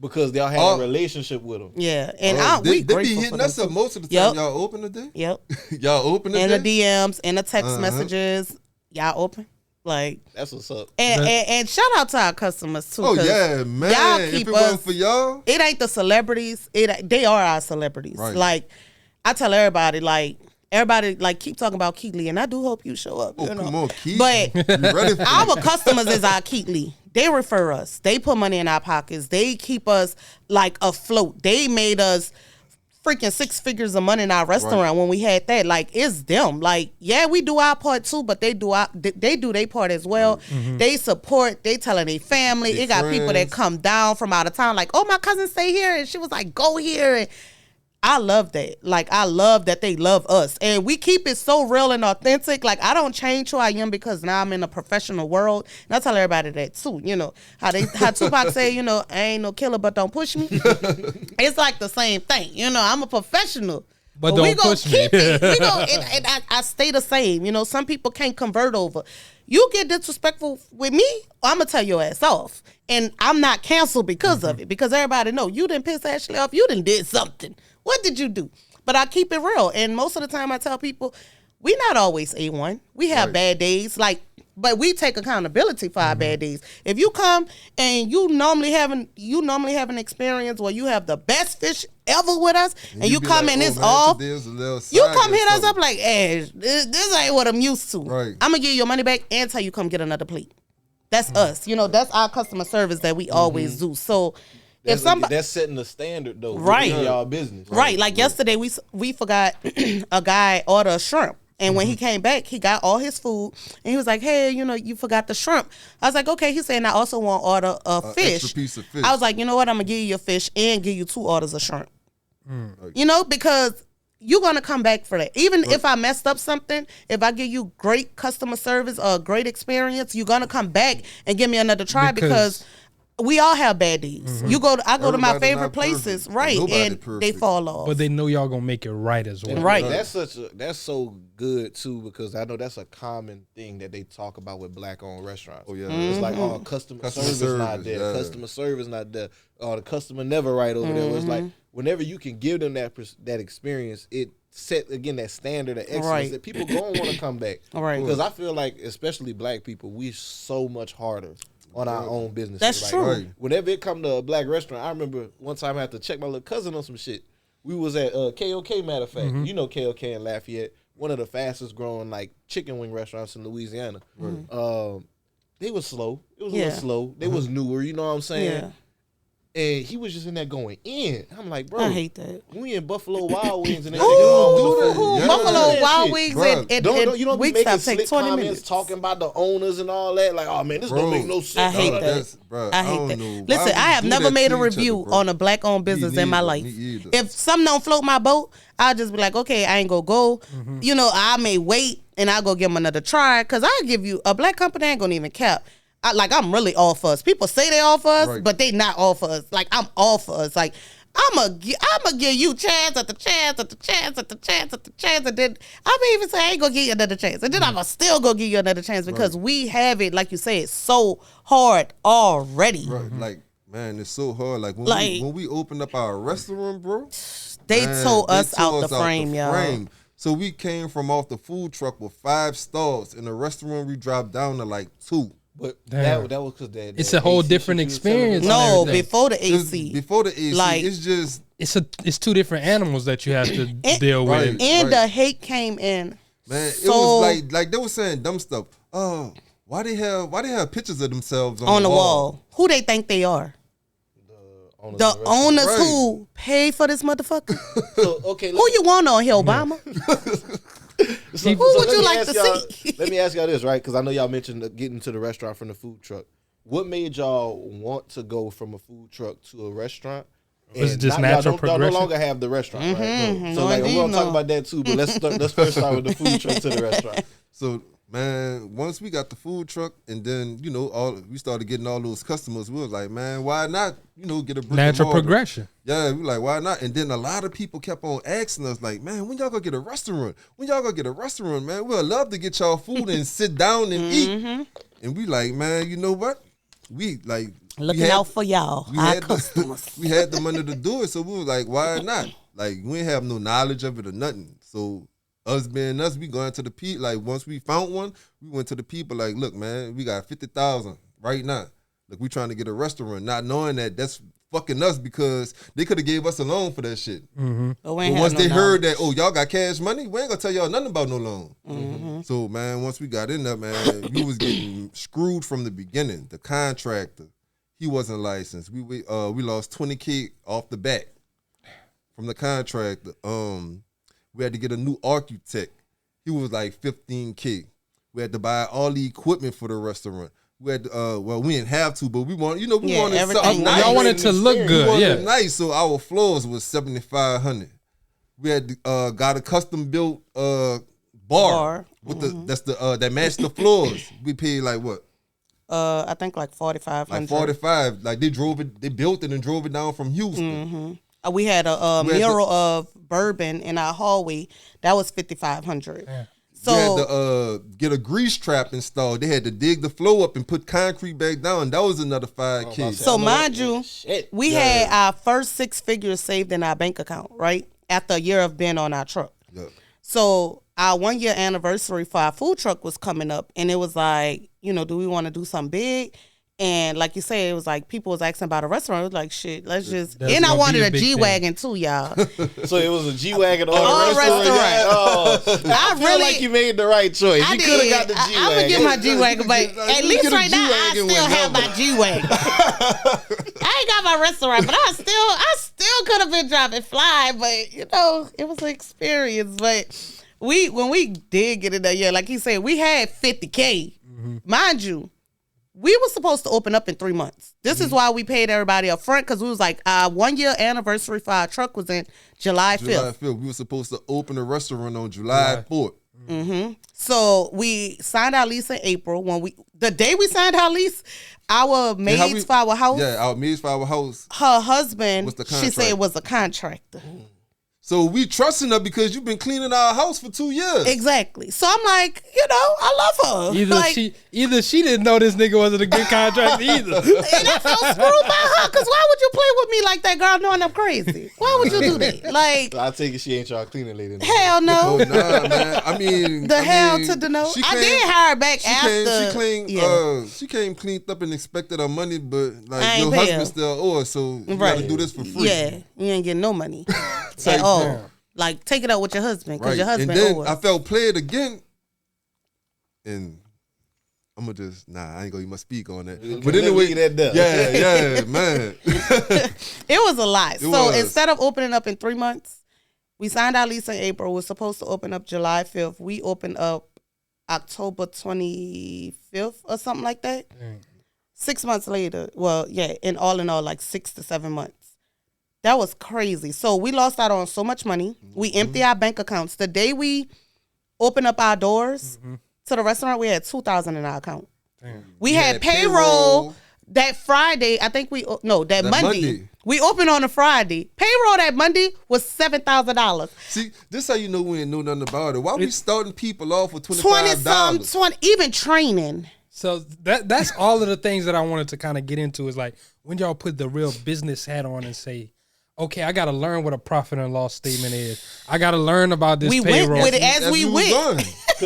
because y'all have a relationship with them. Yeah, and they we be grateful hitting for us them up too. most of the time. Yep. Y'all open today? Yep. Y'all open In today? the DMs, in the text messages, y'all open. Like That's what's up. and shout out to our customers too. Oh 'cause yeah, man! y'all keep if it wasn't us for y'all, it ain't the celebrities. They are our celebrities. Right. Like I tell everybody, like keep talking about Keely, and I do hope you show up. oh you know? come on, Keith. But You ready for our customers is our Keely. They refer us. They put money in our pockets. They keep us like afloat. They made us freaking 6 figures of money in our restaurant when we had that. Like it's them. Like yeah, we do our part too, but they do their part as well. They support. They telling their family. They It got people that friends. come down from out of town. Like oh my cousin stay here, and she was like go here and. I love that. Like, I love that they love us. And we keep it so real and authentic. Like, I don't change who I am because now I'm in a professional world. And I tell everybody that, too. You know, how Tupac say, you know, I ain't no killer, but don't push me. It's like the same thing. You know, I'm a professional. But we don't gonna push me. keep it. We gonna, and I stay the same. You know, some people can't convert over. You get disrespectful with me, I'm going to tell your ass off. And I'm not canceled because of it. Because everybody know you didn't piss Ashley off. You done did something. What did you do? But I keep it real. And most of the time I tell people, we not always A1. We have bad days. But we take accountability for our bad days. If you come and you normally have an experience where you have the best fish ever with us, and you come and it's off, you come hit us up like, Ash, this ain't what I'm used to. Right. I'm gonna give you your money back and tell you come get another plate. That's us. You know, that's our customer service that we always do. So if somebody that's setting the standard though, right, in y'all business, right? Like yesterday, we forgot a guy order a shrimp, and when he came back, he got all his food, and he was like, "Hey, you know, you forgot the shrimp." I was like, "Okay." He said, "And I also want to order a fish." Extra piece of fish. I was like, "You know what? I'm gonna give you your fish and give you 2 orders of shrimp." You know, because you're gonna come back for that. Even if I messed up something, if I give you great customer service or a great experience, you're gonna come back and give me another try because we all have bad days. I go to my Everybody favorite not places, perfect. right, Nobody and they perfect. fall off. But they know y'all gonna make it right as well. Right. That's so good too, because I know that's a common thing that they talk about with black-owned restaurants. Oh yeah, It's like, customer service not there. yeah. Customer service not there. The customer never right over there. It's like, whenever you can give them that experience, it set again that standard of excellence that people gonna want to come back. Right. Because I feel like, especially black people, we so much harder on our own business. That's true. Right. Whenever it come to a black restaurant, I remember one time I had to check my little cousin on some shit. We was at KOK, matter of fact. You know KOK in Lafayette, one of the fastest growing like chicken wing restaurants in Louisiana. They was slow. It was a little slow. They was newer, you know what I'm saying? Yeah. And he was just in there going in. I'm like, bro, I hate that. we in Buffalo Wild Wings and they Buffalo Wild Wings Bruh. and you don't be weeks making take slick 20 comments minutes. talking about the owners and all that. Like, oh man, this don't make no sense. I hate All that. Bruh, I don't hate that. know why Listen, we I have do never that made to a each review other, bro. on a black-owned business in my neither, life. me either. If something don't float my boat, I'll just be like, okay, I ain't gonna go. You know, I may wait and I'll go give them another try because I'll give you a black company ain't gonna even cap. I'm really all for us. People say they all for us, Right. but they not all for us. Like, I'm all for us. Like, I'm gonna give you chance at the chance at the chance at the chance at the chance, and then I may even say I ain't gonna give you another chance, and then I'm gonna still go give you another chance because we have it, like you say, it's so hard already. Right. Like, man, it's so hard. Like when we opened up our restaurant, bro, They man, tore they us tore out the frame, y'all. So we came from off the food truck with 5 stalls. In the restaurant, we dropped down to like 2. But Damn. that was because that It's a whole AC different shit you was telling experience. us. No, everything. before the It was AC. before the AC, Like- it's just It's 2 different animals that you have to deal Right. with. And the hate came in. man, so, it was like they were saying dumb stuff. Why they have pictures of themselves on the wall. Who they think they are? The owners Right. who pay for this motherfucker. So, okay, Who you want on here, Obama? So Who would let you me like ask to y'all- see? Let me ask y'all this, right? Because I know y'all mentioned getting to the restaurant from the food truck. What made y'all want to go from a food truck to a restaurant? Was it And just not- y'all natural don't no progression? longer have the restaurant, right? Mhm. So No, like, we're indeed, gonna talk no. about that too. But let's first start with the food truck to the restaurant. So man, once we got the food truck, and then we started getting all those customers. We was like, man, why not? Get a brick and Natural mortar? progression. Yeah, we like, why not? And then a lot of people kept on asking us, like, man, when y'all gonna get a restaurant? When y'all gonna get a restaurant, man? We'd love to get y'all food and sit down and eat. And we like, man, you know what? We like Looking out for y'all, our customers. we had the money to do it, so we was like, why not? Like, we ain't have no knowledge of it or nothing. So us being us, we going to the people. Like, once we found one, we went to the people like, look, man, we got 50,000 right now. Look, we trying to get a restaurant, not knowing that that's fucking us because they could have gave us a loan for that shit. But But once they heard that, y'all got cash money, we ain't gonna tell y'all nothing about no loan. So, man, once we got in there, man, we was getting screwed from the beginning. The contractor, he wasn't licensed. We lost $20K off the bat from the contractor. We had to get a new architect. He was like $15K. We had to buy all the equipment for the restaurant. We had we didn't have to, but we wanted everything. something nice. Y'all wanted to look We good, wanted yeah. it nice, so our floors was $7,500. We had got a custom built bar with that matched the floors. We paid like what? I think like 4,500. Like 45. Like they built it and drove it down from Houston. We had a mural of bourbon in our hallway. That was 5,500. Yeah. So we had to get a grease trap installed. They had to dig the floor up and put concrete back down. That was another $5K. So mind you, we had our first 6 figures saved in our bank account, right? After a year of being on our truck. Yeah. So our 1-year anniversary for our food truck was coming up, and it was like, do we want to do something big? And like you say, it was like people was asking about a restaurant. It was like, shit, let's just. That's And I gonna wanted be a a big G-Wagon too, y'all. So it was a G-Wagon on On the restaurant. restaurant. I feel like you made the right choice. I You could have did. got the G-Wagon. I'm gonna get my G-Wagon, but Like, at you least get a right now I G-Wagon still with have my number. G-Wagon. I ain't got my restaurant, but I still could have been dropping fly, but it was an experience. But when we did get in there, yeah, like you said, we had 50K. Mind you, we were supposed to open up in 3 months. This is why we paid everybody up front, because we was like, our 1-year anniversary for our truck was in July 5th. July 5th. We were supposed to open the restaurant on July 4th. So we signed our lease in April. The day we signed our lease, our maids for our house, Yeah, our maids for our house. her husband, Was the she said contractor. was a contractor. So we trusting her because you've been cleaning our house for 2 years. Exactly. So I'm like, I love her. Either she didn't know this nigga wasn't a good contractor either. And I felt screwed by her, because why would you play with me like that, girl, knowing I'm crazy. Why would you do that? Like, I take it she ain't y'all cleaning lady. Hell no. Oh, nah, man. I mean, hell to the no. I did hire her back after. She came cleaned up and expected her money, but like your pay husband her. still owe her, so you gotta do this for free. Yeah, you ain't getting no money at all. Like, take it out with your husband because your husband and then owe her. I felt played again, and I'm gonna just I ain't gonna even speak on that. But anyway, yeah, man. It was a lot. So instead of opening up in 3 months, we signed our lease in April. We're supposed to open up July 5th. We opened up October 25th or something like that. 6 months later, in all, like 6 to 7 months. That was crazy. So we lost out on so much money. We emptied our bank accounts. The day we opened up our doors to the restaurant, we had $2,000 in our account. We had payroll that Friday. I think that Monday. We opened on a Friday. Payroll that Monday was $7,000. See, this how you know we ain't know nothing about it. Why we starting people off with $25? 20, even training. So that's all of the things that I wanted to kind of get into is like when y'all put the real business hat on and say, okay, I got to learn what a profit and loss statement is. I got to learn about this payroll. We went with it as we went.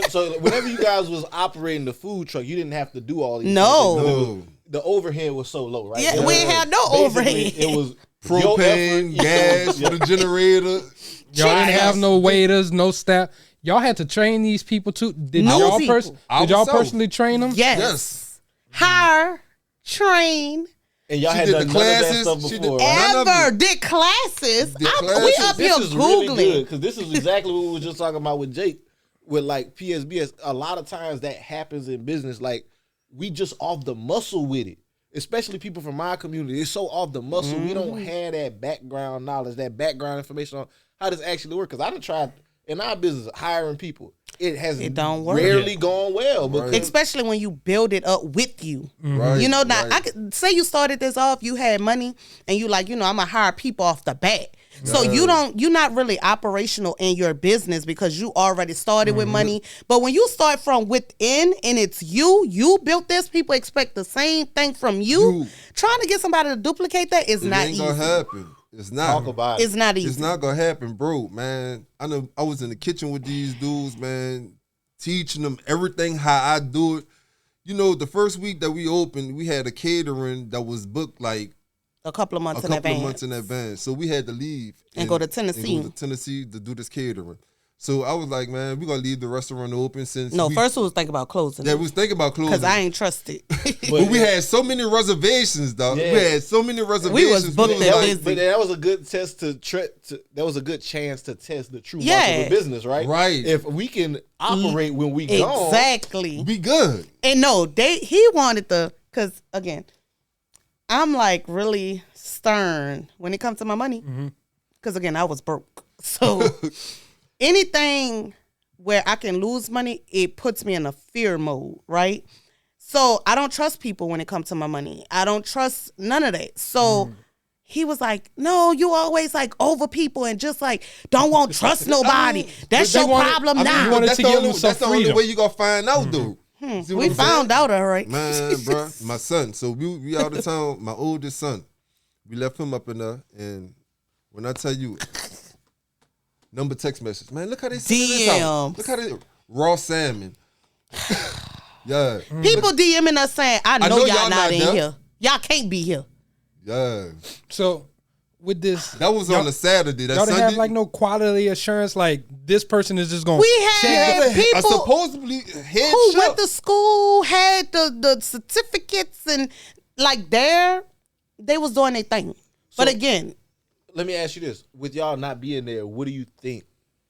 So whenever you guys was operating the food truck, you didn't have to do all these No. things. The overhead was so low, right? Yeah, we ain't had no overhead. It was propane, gas for the generator. Y'all didn't have no waiters, no staff. Y'all had to train these people too. Did y'all personally train them? Yes. Hire, train. And y'all had done none of that stuff before. Did classes. We up here Googling. Because this is exactly what we were just talking about with Jake. With like PSBS, a lot of times that happens in business. Like, we just off the muscle with it. Especially people from my community. It's so off the muscle. We don't have that background knowledge, that background information on how this actually works. Because I done tried in our business hiring people. It don't work. Rarely gone well. Because especially when you build it up with you. Right, you know, now I could say you started this off, you had money, and you like, I'm gonna hire people off the bat. So you're not really operational in your business because you already started with money. But when you start from within and it's you built this, people expect the same thing from you. Trying to get somebody to duplicate that is not easy. It ain't gonna happen. It's not. Talk about it. It's not easy. It's not gonna happen, bro, man. I know I was in the kitchen with these dudes, man, teaching them everything how I do it. You know, the first week that we opened, we had a catering that was booked like a couple of months in advance. So we had to leave and go to Tennessee. To do this catering. So I was like, man, we're gonna leave the restaurant open since first we was thinking about closing. Yeah, we was thinking about closing. Because I ain't trusted. But we had so many reservations, dog. Yeah. We had so many reservations. We was booked and busy. But that was a good test that was a good chance to test the true market of business, right? Right. If we can operate when we gone. Exactly. Be good. And he wanted because again, I'm like really stern when it comes to my money. Because again, I was broke. So anything where I can lose money, it puts me in a fear mode, right? So I don't trust people when it comes to my money. I don't trust none of that. So he was like, no, you always like over people and just like don't want to trust nobody. That's your problem now. That's the only way you gonna find out, dude. We found out, all right. Man, bro, my son. So we out of town, my oldest son. We left him up in there, and when I tell you, number text message, man, look how they send this out. Look how they raw salmon. Yeah. People DMing us saying, I know y'all not in here. Y'all can't be here. Yeah. So with this, that was on a Saturday. That y'all Sunday, didn't have like no quality assurance. Like this person is just going. We had people supposedly head who chef. went to school, had the certificates, and like they was doing their thing. But again, let me ask you this: with y'all not being there, what do you think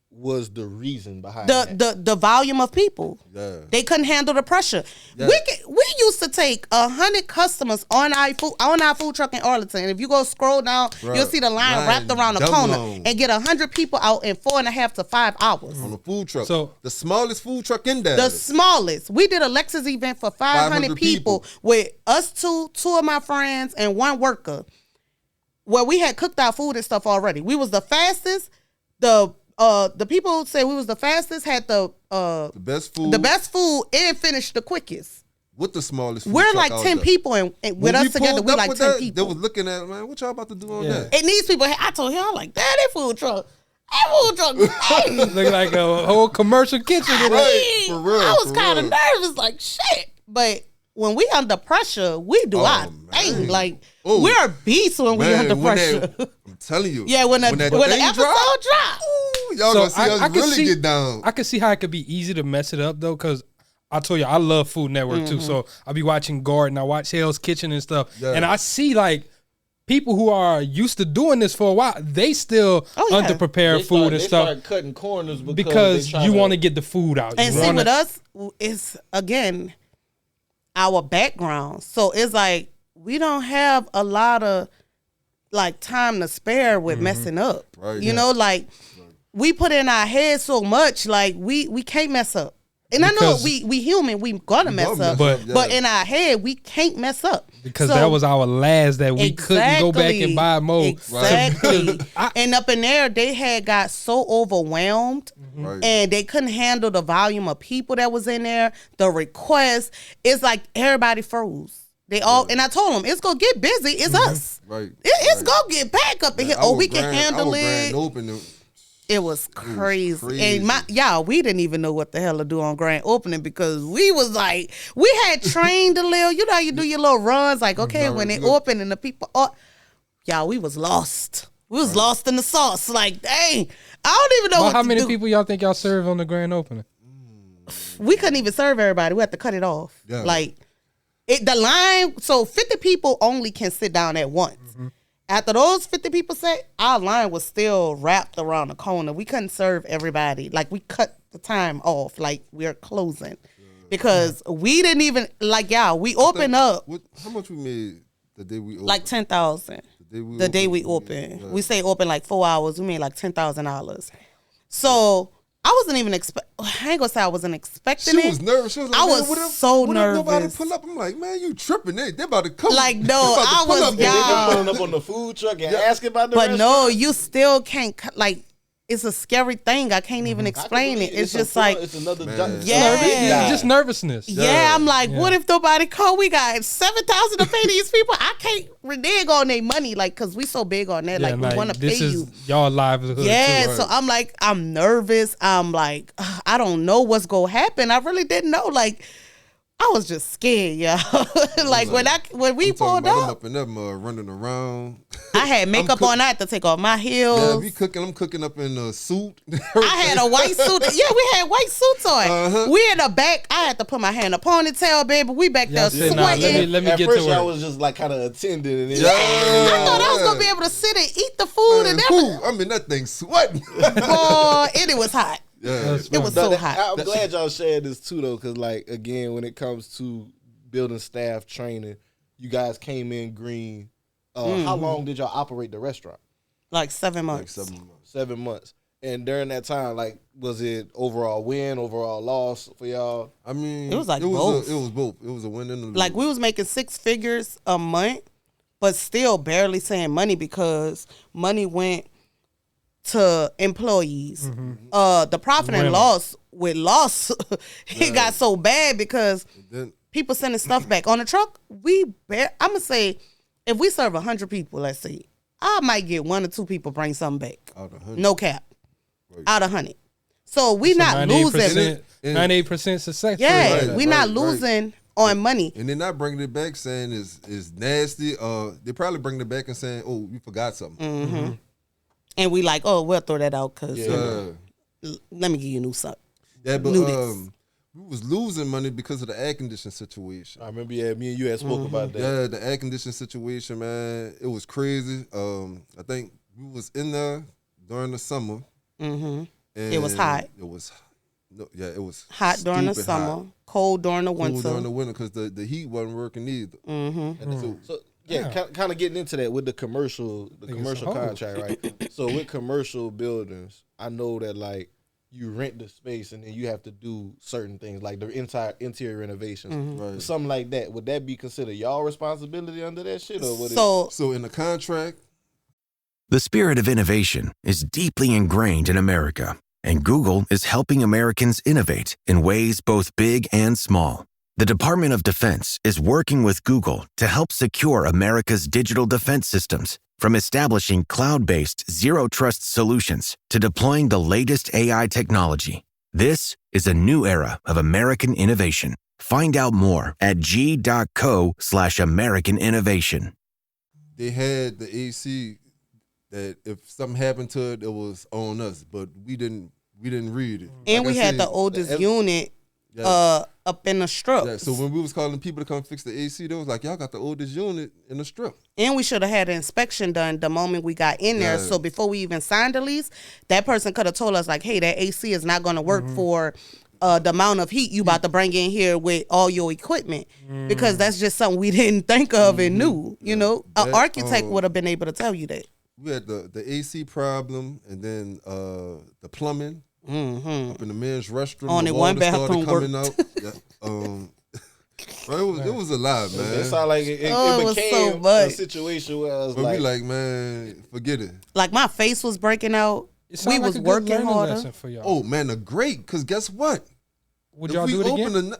was the reason behind the volume of people? Yeah. They couldn't handle the pressure. Yeah. We used to take 100 customers on our food truck in Arlington. And if you go scroll down, you'll see the line wrapped around the corner and get 100 people out in 4.5 to 5 hours on a food truck. So the smallest food truck in there. The smallest. We did a Lexus event for 500 people with us two of my friends, and one worker. Where we had cooked our food and stuff already. We was the fastest. The people who say we was the fastest had the best food. The best food and finished the quickest. with the smallest food We're truck like out 10 there. people, and with When us together, pulled we up like with 10 that, people. They was looking at, man, what y'all about to do on Yeah. that? And these people, I told him, I'm like, that food truck. That food truck. Hey. Look like a whole commercial kitchen. in there. Right, for real, I was for kind of real. nervous, like shit. But when we under pressure, we do our thing. man. Like Oh. we're beasts when we Man, under when pressure. I'm telling you. Yeah, when the that episode thing drop. ooh, y'all gonna see us can really get down. I can see how it could be easy to mess it up though, because I told you I love Food Network too. So I be watching Garden, I watch Hell's Kitchen and stuff, Yeah. and I see like people who are used to doing this for a while, they still underprepare food and stuff Start cutting corners because you want to get the food out. And You see, wanna- with us, it's again our background. So it's like we don't have a lot of like time to spare with messing up. Right, you know, like we put in our head so much, like we can't mess up. And I know Because- we human, we gonna mess up, But- but in our head we can't mess up because So- that was our last that we couldn't go back and buy more. Exactly. And up in there, they had got so overwhelmed, Right. and they couldn't handle the volume of people that was in there. The requests, it's like everybody froze. They all, and I told them it's gonna get busy. It's us. Right. It's gonna get back up in here. Oh, we can handle it. Open, It was crazy. crazy. And we didn't even know what the hell to do on grand opening because we was like, we had trained a little, you know how you do your little runs, like, okay, when it open and the people, we was lost. We was lost in the sauce. Like, dang, I don't even know Well, what how to many do. people y'all think y'all serve on the grand opening? We couldn't even serve everybody. We had to cut it off. Yeah. Like, the line, so 50 people only can sit down at once. After those 50 people sat, our line was still wrapped around the corner. We couldn't serve everybody. Like, we cut the time off. Like, we're closing. Because we didn't even, like, we opened up. How much we made the day we opened? Like 10,000. The day we opened. Yeah. We say open like 4 hours. We made like $10,000. So I wasn't even I ain't gonna say I wasn't expecting it. She was nervous. She was like, I man, was what if- so what if nobody nervous. pull up? I'm like, man, you tripping? They about to come. Like, no, They about to I pull was up. And then y'all. they're pulling up on the food truck and asking about the But restaurant. no, you still can't. Like, it's a scary thing. I can't even explain it. It's just like, it's another Man. Yeah. Just nervousness. yeah, I'm like, what if nobody call? We got 7,000 to pay these people. I can't renege on their money, like, cause we so big on that. Yeah, Like, we want to pay this is you. y'all livelihood. Yeah, too. so I'm like, I'm nervous. I'm like, I don't know what's gonna happen. I really didn't know. Like, I was just scared, y'all. Like when we I'm talking pulled about them up, up in them running around. I had makeup on. I had to take off my Yeah, heels. we cooking. I'm cooking up in a suit. I had a white suit. Yeah, we had white suits on. We in the back. I had to put my hand in a ponytail, baby. We back there Y'all said, nah, sweating. let me At get first, to I work. was just like kind of attending. And then I thought I was gonna be able to sit and eat the food and everything. I'm in that thing sweating. Boy, and it was hot. Yeah. It was so hot. I'm glad y'all shared this too, though, because like again, when it comes to building staff training, you guys came in green. How long did y'all operate the restaurant? Like 7 months. 7 months. And during that time, like, was it overall win, overall loss for y'all? I mean, It was like it was both. it was both. It was a win and a lose. Like we was making 6 figures a month, but still barely saying money because money went to employees. The profit and loss it got so bad because Then, people sending stuff back on the truck. I'm gonna say if we serve 100 people, let's say I might get 1 or 2 people bring something back. out of 100. No cap. Out of 100. So we not losing. 98% success. Yeah, rate. we not losing on money. And they're not bringing it back saying it's nasty. They probably bringing it back and saying, oh, you forgot something. And we like, oh, we'll throw that out because Yeah. let me give you new something. Yeah, but Knew this. we was losing money because of the air condition situation. I remember, me and you had spoke about that. Yeah, the air condition situation, man, it was crazy. I think we was in there during the summer. And It was hot. It was, it was Hot during the stupid summer, hot. cold during the winter. Cold during the winter because the heat wasn't working either. So kind of getting into that with the commercial contract, right? So with commercial buildings, I know that like you rent the space and then you have to do certain things like the entire interior renovations, Right. something like that. Would that be considered y'all responsibility under that shit, or would So in the contract, The spirit of innovation is deeply ingrained in America, and Google is helping Americans innovate in ways both big and small. The Department of Defense is working with Google to help secure America's digital defense systems, from establishing cloud-based zero-trust solutions to deploying the latest AI technology. This is a new era of American innovation. Find out more at g.co/American innovation. They had the AC that if something happened to it, it was on us, but we didn't read it. And Like we I had said, the oldest unit Yeah. up in the strip. Yeah, so when we was calling people to come fix the AC, they was like, y'all got the oldest unit in the strip. And we should have had an inspection done the moment we got in there. Yeah. So before we even signed the lease, that person could have told us, like, hey, that AC is not going to work for the amount of heat you about to bring in here with all your equipment. Because that's just something we didn't think of and knew. You know, an architect would have been able to tell you that. We had the AC problem, and then the plumbing up in the men's restroom. Only the one water started bathroom coming worked. out. Bro, it was a lot, man. It sounded like it was became so much. a situation where I was But like, we like, man, forget it. Like, my face was breaking out. It sound We like was a good working learning harder. lesson for y'all. Oh man, great. Cause guess what? Would y'all do it again?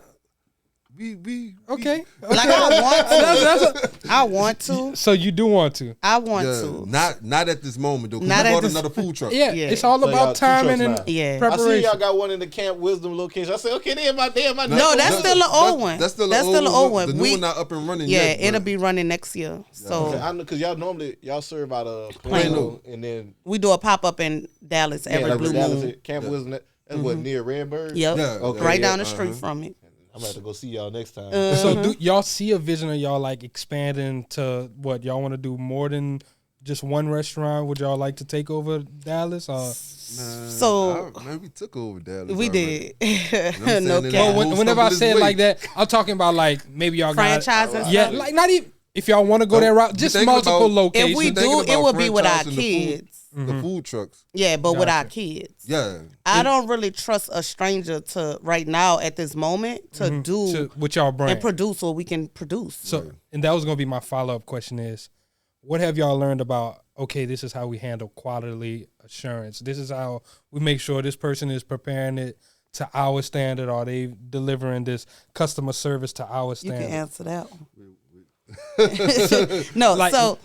We Okay. Like, I want to. I want to. So you do want to? I want yeah, to. not at this moment though. Cause Not we at bought this- another food truck. Yeah, Yeah. it's all So y'all about two timing trucks and now. Yeah. I preparation. see y'all got one in the Camp Wisdom location. I said, okay, they in my No, that's still an old one. That's still That's an still an old one. one. The We- new one not up and running Yeah, yet. it'll but be running next year. So Okay, I know because y'all normally serve out of Plano. Plano and then we do a pop up in Dallas every like blue Dallas, moon. Camp Wisdom. That's what near Redbird. Yep. Yeah, Okay, Right yeah, down the street from it. I'm about to go see y'all next time. So do y'all see a vision of y'all like expanding to what y'all want to do more than just one restaurant? Would y'all like to take over Dallas? Or So man, we took over Dallas. we already. did. saying? No That cap. whole whenever I stuff is say it weight. like that, I'm talking about like maybe y'all Franchise and got yeah, stuff? like not even if y'all want to go that route, We just thinking multiple about- locations. If we Thinking do, it about would be with our franchising the food. kids. The food trucks. Yeah, but with our Gotcha. kids. Yeah. I don't really trust a stranger to right now at this moment to do to, with y'all brand. and produce what we can produce. So, and that was going to be my follow-up question is, what have y'all learned about, okay, this is how we handle quality assurance. This is how we make sure this person is preparing it to our standard, or they delivering this customer service to our You standard. can answer that one. No, Like, so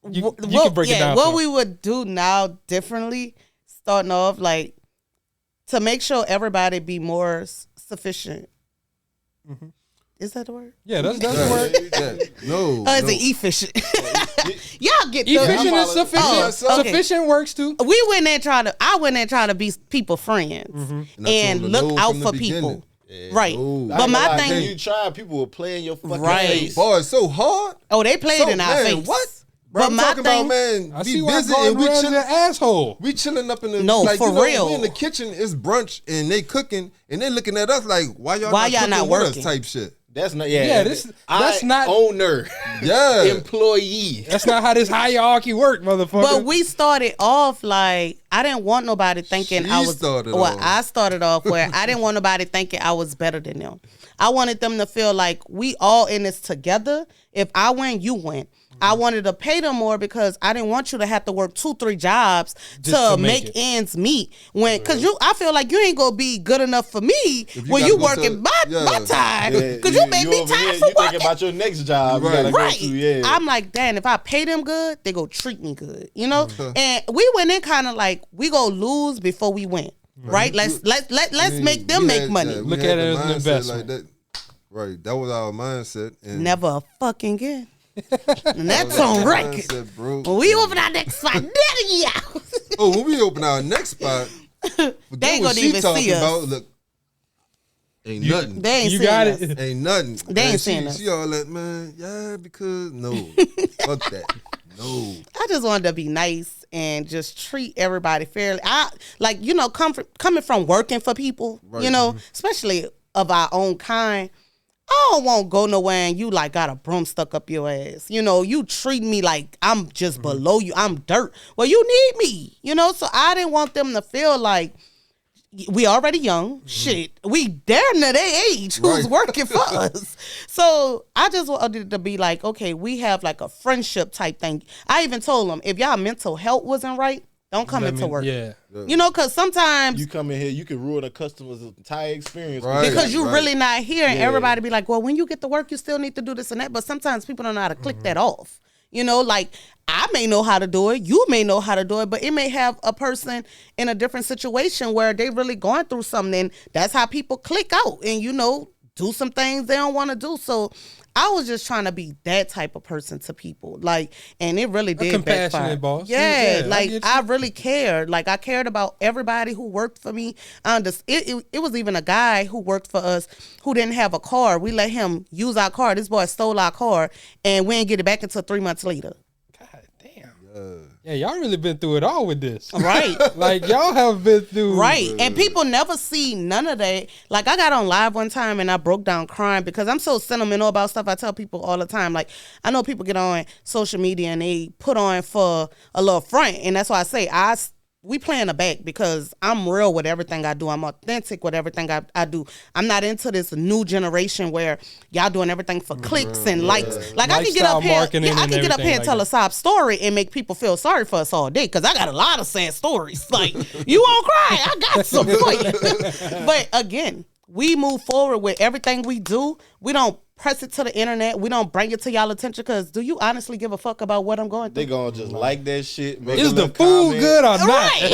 You can break it down. What for we would do now differently, starting off, like to make sure everybody be more sufficient. Is that the word? yeah, that's the word. Yeah. No. Oh, is no. it efficient? Y'all get the Efficient and sufficient. Oh, okay. Sufficient works too. We went there I went there trying to be people friends And I and told her look no out from the for beginning. people. Right. No. But my When thing, you try, people will play in your fucking Right. face. Boy, it's so hard. oh, they played So, in our man, face. what? Bro, But I'm my talking thing, about, man, I be see why busy Gordon and we Ramsay chilling. an asshole. We chilling up in the No, like, for you know, real. We in the kitchen, it's brunch, and they cooking, and they looking at us like, why y'all Why y'all cooking not with us working? type shit. That's not Yeah, that's not- owner. Yeah. Employee. That's not how this hierarchy work, motherfucker. But we started off like I didn't want nobody thinking She I was. started Well, off. I started off where I didn't want nobody thinking I was better than them. I wanted them to feel like we all in this together. If I win, you win. I wanted to pay them more because I didn't want you to have to work 2-3 jobs to make make it. ends meet. Cause I feel like you ain't gonna be good enough for me you when gotta you go working to- my yeah. time. Yeah, Cause you make me over time here, for you thinking working. about your next job. Right. You gotta Right. go to, yeah. I'm like, damn, if I pay them good, they go treat me good. You know? And we went in kind of like we go lose before we win. Right? Let's make them We make had- money. yeah, we Look had at it the as an mindset investment. Like that. Right. That was our mindset. And Never a fucking again. And that's that was on our record. mindset, bro. When we open our next spot, yeah. Oh, when we open our next spot, They ain't gonna even see us. about. Look, ain't nothing. They ain't You seeing got us. it. Ain't nothing. They ain't Man, seeing us. She all that, man. Yeah, because no, fuck that. No. I just wanted to be nice and just treat everybody fairly. I like, you know, coming from working for people, you know, especially of our own kind. I don't want to go nowhere and you like got a broom stuck up your ass. You know, you treat me like I'm just below you. I'm dirt. Well, you need me, you know? So I didn't want them to feel like we already young. Shit, we damn near their age who's Right. working for us. So I just wanted to be like, okay, we have like a friendship type thing. I even told them if y'all mental health wasn't right, Don't come into work. Yeah. You know, because sometimes You come in here, you can ruin a customer's entire experience. Right. because you really not here, and Yeah. everybody be like, well, when you get to work, you still need to do this and that. But sometimes people don't know how to click that off. You know, like I may know how to do it, you may know how to do it, but it may have a person in a different situation where they really going through something. And that's how people click out and, you know, do some things they don't want to do. So I was just trying to be that type of person to people. Like, and it really did compassionate backfire. boss. Yeah, Yeah, I like get you. I really cared. Like I cared about everybody who worked for me. It was even a guy who worked for us who didn't have a car. We let him use our car. This boy stole our car, and we didn't get it back until 3 months later. God damn. Yeah, y'all really been through it all with this. Right. Like y'all have been through. Right. And people never see none of that. Like I got on live one time and I broke down crying because I'm so sentimental about stuff. I tell people all the time. Like I know people get on social media and they put on for a little front. And that's why I say we play in the back because I'm real with everything I do. I'm authentic with everything I do. I'm not into this new generation where y'all doing everything for clicks and likes. Like I can get up here, and tell a sob story and make people feel sorry for us all day because I got a lot of sad stories. Like you won't cry, I got some for you. But again, we move forward with everything we do. We don't press it to the internet. We don't bring it to y'all attention because do you honestly give a fuck about what I'm going through? They gonna just like that shit. Is the food good or not? Right.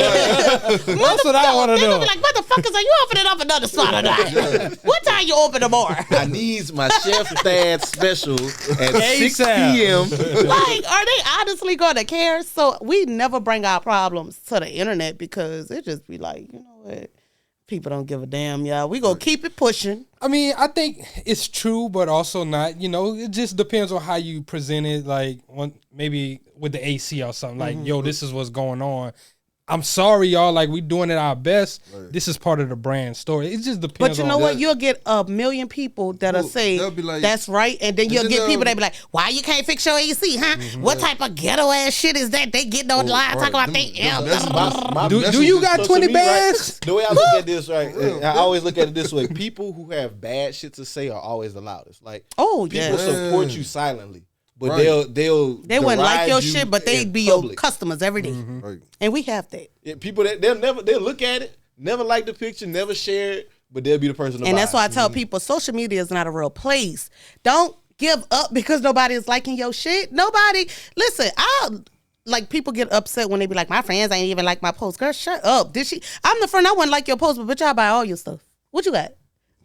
That's what I want to They're know. gonna be like, motherfuckers, are you opening up another spot or not? What time you open tomorrow? I need my Chef Dad special at 6 ASAP. p.m. Like, are they honestly gonna care? So we never bring our problems to the internet because it just be like, you know what? People don't give a damn, y'all. We gonna keep it pushing. I mean, I think it's true, but also not. You know, it just depends on how you present it. Like, maybe with the AC or something. Like, yo, this is what's going on. I'm sorry, y'all. Like, we doing it our best. Right. This is part of the brand story. It just depends. But you know what? You'll get a million people that'll say they'll be like, that's right, and then you'll get people that be like, "Why you can't fix your AC, huh? What type of ghetto ass shit is that? They getting on the line talking about they." Do you got So 20 to me, right, bands? the way I look at this, right, I always look at it this way: people who have bad shit to say are always the loudest. Like, people support you silently. But they wouldn't like your shit, but they'd be your customers every day. Right. And we have that. Yeah, people that they'll look at it, never like the picture, never share it, but they'll be the person to And buy that's it. why I tell people social media is not a real place. Don't give up because nobody is liking your shit. Nobody, listen, like people get upset when they be like, my friends ain't even like my post. Girl, shut up. I'm the friend, I wouldn't like your post, but bitch, I buy all your stuff. What you got?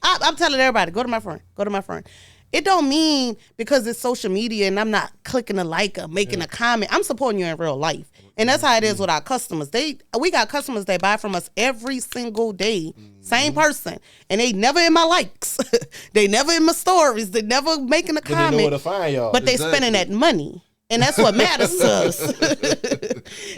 I'm telling everybody, go to my friend. It don't mean because it's social media and I'm not clicking a like or making a comment. I'm supporting you in real life. And that's how it is with our customers. We got customers that buy from us every single day. Same person. And they never in my likes. They never in my stories. They never making a comment. They know where to find y'all. But they spending that money. And that's what matters to us.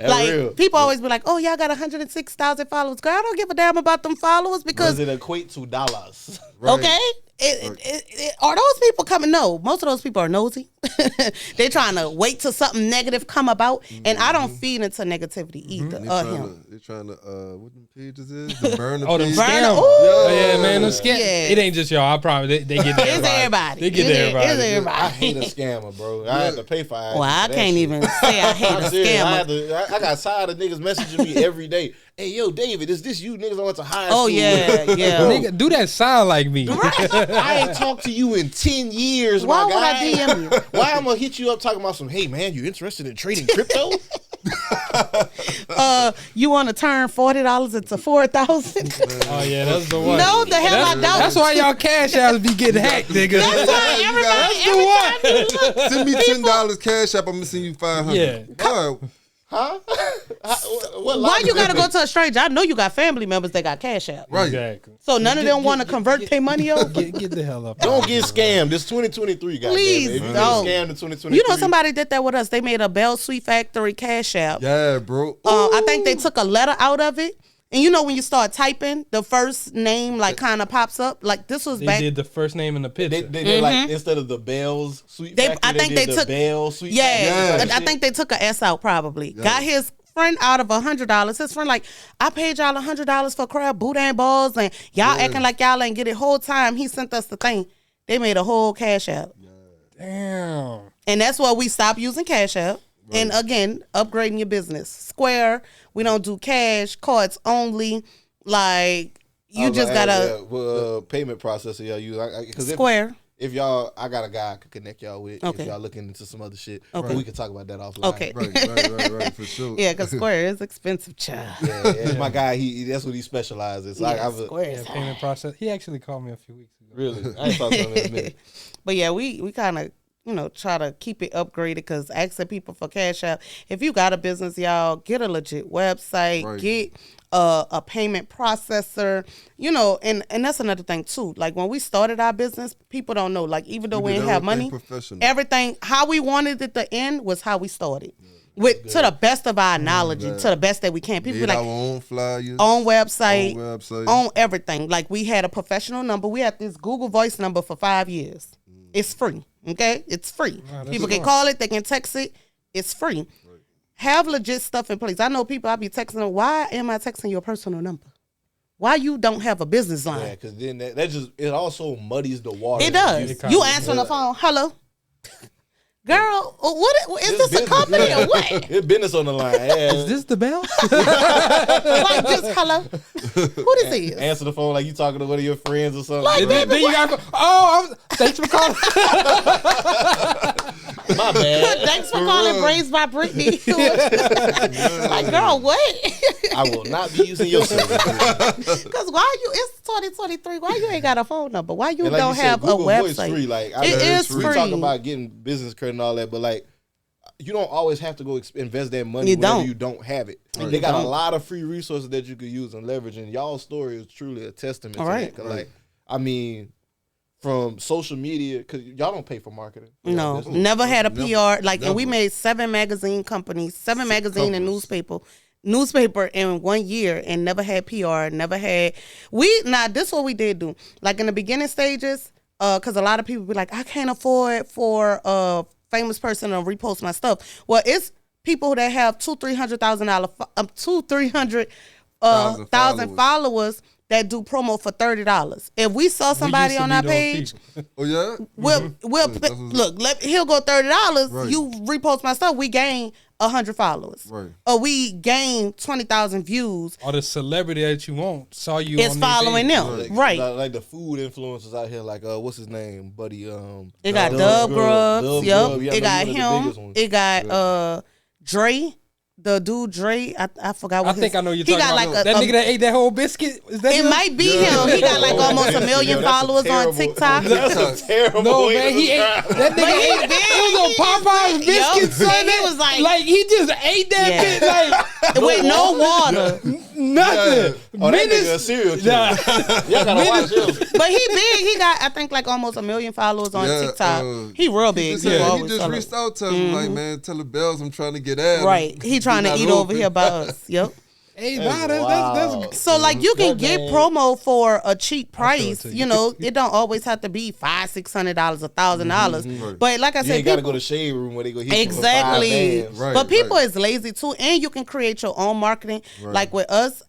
Like, real. people always be like, oh, y'all got 106,000 followers. Girl, I don't give a damn about them followers because... Does it equate to dollars? Right. Okay? Are those people coming? No, most of those people are nosy. They're trying to wait till something negative come about, and I don't feed into negativity either. They're trying to what them pages is? The burner them page. scam. Ooh. Oh, yeah, man, them scam. Yeah. It ain't just y'all. I promise. They get to It's everybody. They get to everybody. It's everybody. I hate a scammer, bro. I have to pay for it. Well, I can't even say I hate I'm a serious. scammer. I got tired of niggas messaging me every day. Hey, yo, David, is this you? Niggas I went to high school. Oh, yeah. Nigga, do that sound like me. I ain't talked to you in 10 years, Why my would guy. I DM you? Why I'm gonna hit you up talking about some, hey, man, you interested in trading crypto? You want to turn $40 into $4,000? Oh, yeah, that's the one. No, the hell I don't. That's why y'all cash apps be getting hacked, nigga. That's why everybody, every time you look, Send me $10 cash app. I'm gonna send you $500. Yeah. All right. Huh? why you gotta go to a stranger? I know you got family members that got cash out. Right. Exactly. So none of them want to convert their money over. Get the hell up. Don't get scammed. It's 2023, guys. Please if you don't. get scammed in 2023, You know somebody did that with us. They made a Bell Sweet Factory cash app. Yeah, bro. I think they took a letter out of it. And you know when you start typing, the first name like kind of pops up. Like this was They back. did the first name in the picture. They did like instead of the Bell's Sweet They- Factory, I think they did took- the Bell Sweet Yeah, Factory. I think they took a S out probably. Got his friend out of $100. His friend like, I paid y'all $100 for crab boudin balls, and y'all acting like y'all ain't get it. Whole time he sent us the thing. They made a whole cash app, Damn. and that's why we stopped using cash app. And again, upgrading your business. Square, we don't do cash, cards only. Like, you just gotta payment processor y'all use. Square. If y'all, I got a guy I could connect y'all with. Okay. If y'all looking into some other shit, Okay. we can talk about that offline. Okay. Right, for sure. Yeah, because Square is expensive, child. Yeah, my guy. That's what he specializes. So Square. Payment process. He actually called me a few weeks ago. Really, I ain't talked to him in a minute. But yeah, we kind of, try to keep it upgraded because asking people for cash out. If you got a business, y'all, get a legit website, get a payment processor, and that's another thing too. Like when we started our business, people don't know, like even though we didn't have money, everything, how we wanted it to end was how we started. To the best of our knowledge, to the best that we can. People be like, our own flyers, own website, own everything. Like we had a professional number. We had this Google Voice number for 5 years. It's free. Okay? It's free. People can call it. They can text it. It's free. Right. Have legit stuff in place. I know people, I be texting them, why am I texting your personal number? Why you don't have a business line? Yeah, because then it also muddies the water. It does. You answering the phone. Hello? Girl, what is this a company or what? It's business on the line. Yeah. Is this the bell? Like just hello? Who this is? Answer the phone like you talking to one of your friends or something. Like, then you got thanks for calling. My bad. Thanks for calling Raised by Brittany. Like, girl, what? I will not be using your service. Because it's 2023. Why you ain't got a phone number? Why you don't have Google a Voice website? free. Like, it is free. We talk about getting business credit and all that, but like, you don't always have to go invest that money whenever you don't have it. They got a lot of free resources that you could use and leverage, and y'all's story is truly a testament to that. Cause like, I mean, from social media, because y'all don't pay for marketing. No, never had a PR. Like, and we made 7 magazine companies, 7 magazine and newspaper in 1 year, and never had PR, never had. This is what we did do. Like in the beginning stages, because a lot of people be like, I can't afford for a famous person to repost my stuff. Well, it's people that have $200,000 followers that do promo for $30. If we saw somebody on our page, he'll go $30. Right. You repost my stuff, we gain 100 followers. Right. Or we gain 20,000 views. Or the celebrity that you want saw you. It's following them. Right. Like the food influencers out here, like what's his name, buddy? It got Dub Grubs. Yep. It got him. It got Dre. The dude Dre, I forgot what I think I know you're talking about. Like that nigga that ate that whole biscuit. Is that it? Might be him. He got like almost 1 million followers on TikTok. That's a terrible. No man, he ate that nigga. It was on Popeye's biscuits. Son, he was like he just ate that bit like with no water, nothing. Oh, that nigga a serial killer. Y'all gotta watch him. But he big. He got I think like almost 1 million followers on TikTok. He real big. He just reached out to him like, man, tell the bells I'm trying to get at. Right. He trying to eat over here by us. Yep. Hey, that's so like you can get promo for a cheap price. It don't always have to be $500-$600, $1,000. But like I said, you gotta go to shade room where they go hit exactly. You for 5 bands. But people is lazy too, and you can create your own marketing. Like with us.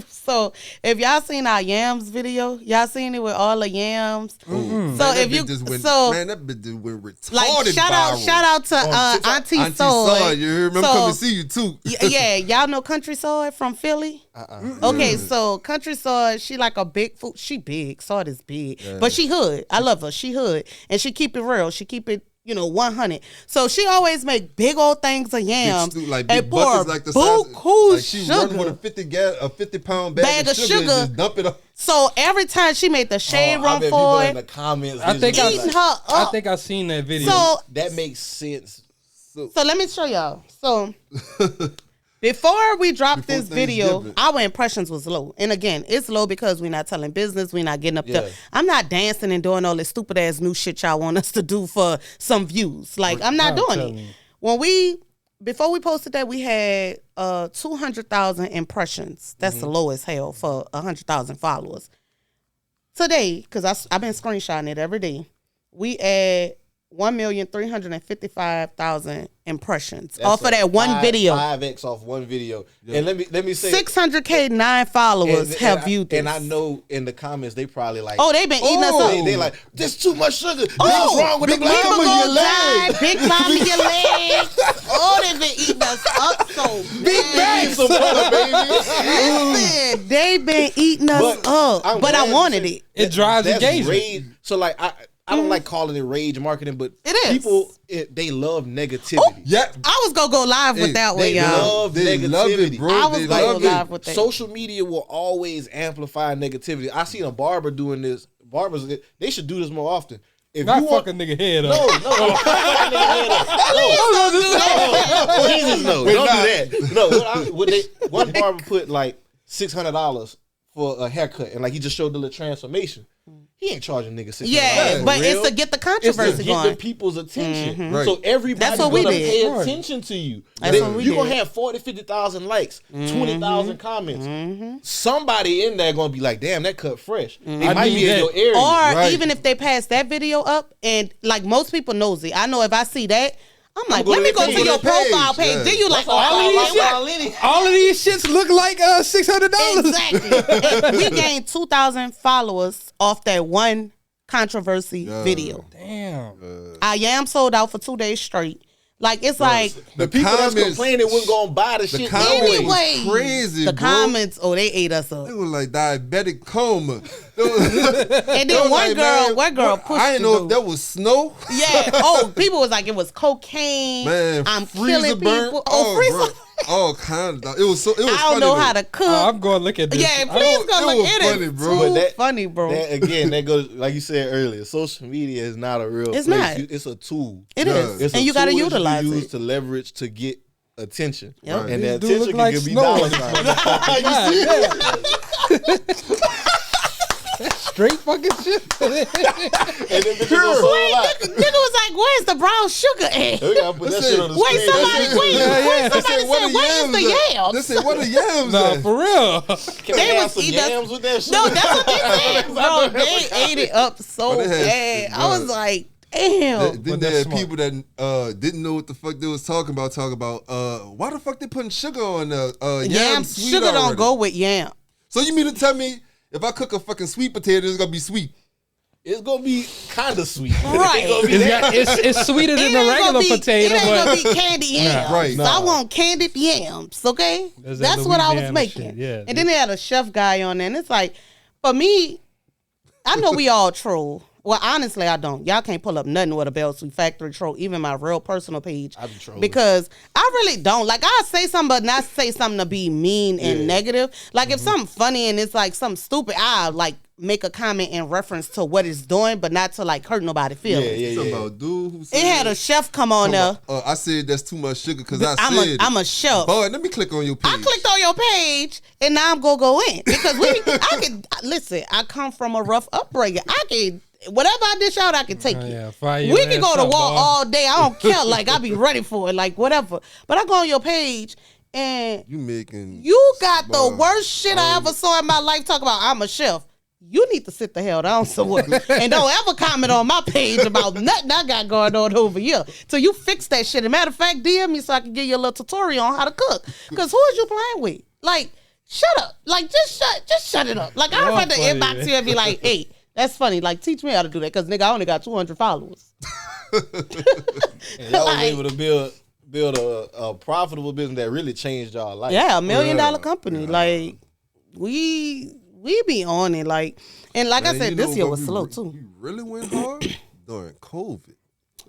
So if y'all seen our yams video, y'all seen it with all the yams. Mm-hmm. So man, if you that bitch just went retarded. Like shout out to Auntie Soy. You hear me? I'm coming to see you too. Yeah, y'all know Country Soy from Philly. Okay, so Country Soy, she like a big food. She big. Soy is big, but she hood. I love her. She hood, and she keep it real. She keep it 100. So she always make big old things of yams and pour like the buku like she sugar. Run with a 50-pound bag of sugar and just dump it up. So every time she made the shade run for it, in the comments, I think I seen that video. So that makes sense. So let me show y'all. So before we dropped this video, our impressions was low. And again, it's low because we're not telling business. We're not getting up there. I'm not dancing and doing all this stupid ass new shit y'all want us to do for some views. Like, I'm not doing it. Before we posted that, we had 200,000 impressions. That's the lowest hell for 100,000 followers. Today, because I've been screenshotting it every day, we add 1,355,000 impressions off of that one video. 5x off one video. Yeah. And let me say 600K 9 followers have viewed this. And I know in the comments they probably like, they've been eating us up. They like, this too much sugar. What's wrong with Big Mama your leg? Big Mama your leg. Oh, Big bags. Some butter, baby. Listen, they been eating us up, but I wanted it. It drives That's engagement. rage. So like I don't like calling it rage marketing, but It is. people they love negativity. Yeah. I was gonna go live with that one, They y'all. love They negativity. love it, bro. I was They gonna go love live it. with that. Social media will always amplify negativity. I seen a barber doing this. Barbers, they should do this more often. If Not you want, fucking nigga head up. no, Jesus, no, don't do that. No, one barber put like $600 for a haircut, and like he just showed the little transformation. He ain't charging niggas $600. Yeah, for but real. it's to get the It's controversy to get going. the people's attention. Right. So everybody's That's what we gonna did. pay attention to you. That's what we You're gonna did. have 40, 50,000 likes, 20,000 comments. Somebody in there gonna be like, damn, that cut fresh. They I might need be in that. your area. Or Right. even if they pass that video up, and like most people knows it. I know if I see that, I'm like, gonna let me go go to to their your page. profile page. Yeah. Then you like, That's all oh, I yeah. like. All of these shits look like $600. Exactly. And we gained 2,000 followers off that one controversy video. Damn. I am sold out for 2 days straight. Like it's like The people that's comments- complaining wasn't gonna buy the The shit comments anyway. was crazy, The bro. comments, oh, they ate us up. It was like diabetic coma. And then one girl pushed I didn't the know dude. if that was snow. Yeah. Oh, people was like, it was cocaine. Man, I'm freezer killing burn. people. Oh, freezer. bro. All kinds of. It was so. It was I don't funny, know though. how to cook. I'm going to look at this. Yeah, please go it look was at funny, it. bro. Too But funny, bro. that goes like you said earlier. Social media is not a real. It's place. not. It's a tool. It Yeah. is, It's a and you got to tool that utilize you use it. to leverage to get attention. Yep. And These that dudes attention look like can be snow dollar on this signs. Straight fucking shit. And then bitches gonna sold out. Nigga was like, "Where's the brown sugar at?" We gotta put that shit on the Wait, screen. somebody, They somebody said, "What said, "Where's the yams?" They said, "What are yams?" Nah, at?" for real. Can They they have was some eating yams with that shit? No, that's what they said, bro. They ate it up so But they bad. had- I was like, "Damn." Then But there that's had smart. people that didn't know what the fuck they was talking about. Why the fuck they putting sugar on the Yams, sweet sugar don't already? go with yam. So you mean to tell me if I cook a fucking sweet potato, it's gonna be sweet? It's gonna be kind of sweet. Right. It gonna be It's, that. got, it's sweeter than It a ain't regular gonna be, potato, it ain't but gonna be candy yams. right. So I want candied yams, okay? That's that That's what I was Louisiana making. shit, yeah. And then they had a chef guy on there, and it's like, for me, I know we all troll. Well, honestly, I don't. Y'all can't pull up nothing with a Bell Sweet Factory troll, even my real personal page. I be trolling. Because I really don't. Like, I say something, but not say something to be mean and negative. Like, if something funny and it's like something stupid, I like make a comment in reference to what it's doing, but not to like hurt nobody's feelings. You talking about dude who said It had a chef come on there. I said that's too much sugar because I I'm said a chef. Boy, let me click on your page. I clicked on your page and now I'm gonna go in because I can listen. I come from a rough upbringing. I can whatever I dish out, I can take it. yeah, fire your We can ass go to up, war boy. all day. I don't care. Like I be ready for it. Like whatever. But I go on your page and You making you got the Boy, worst shit I ever saw in my life. Talk about I'm a chef. You need to sit the hell down somewhere and don't ever comment on my page about nothing I got going on over here. So you fix that shit. As a matter of fact, DM me so I can give you a little tutorial on how to cook. Because who is you playing with? Like, shut up. Like, just shut it up. Like, I'd rather funny, inbox you and be like, hey, that's funny. Like, teach me how to do that. Because, nigga, I only got 200 followers. And y'all was Like- able to build a profitable business that really changed y'all life. Yeah, $1 million company. Like, we be on it. Like, and like I Man, said, you this know year what was we slow, re- too. We really went hard during COVID.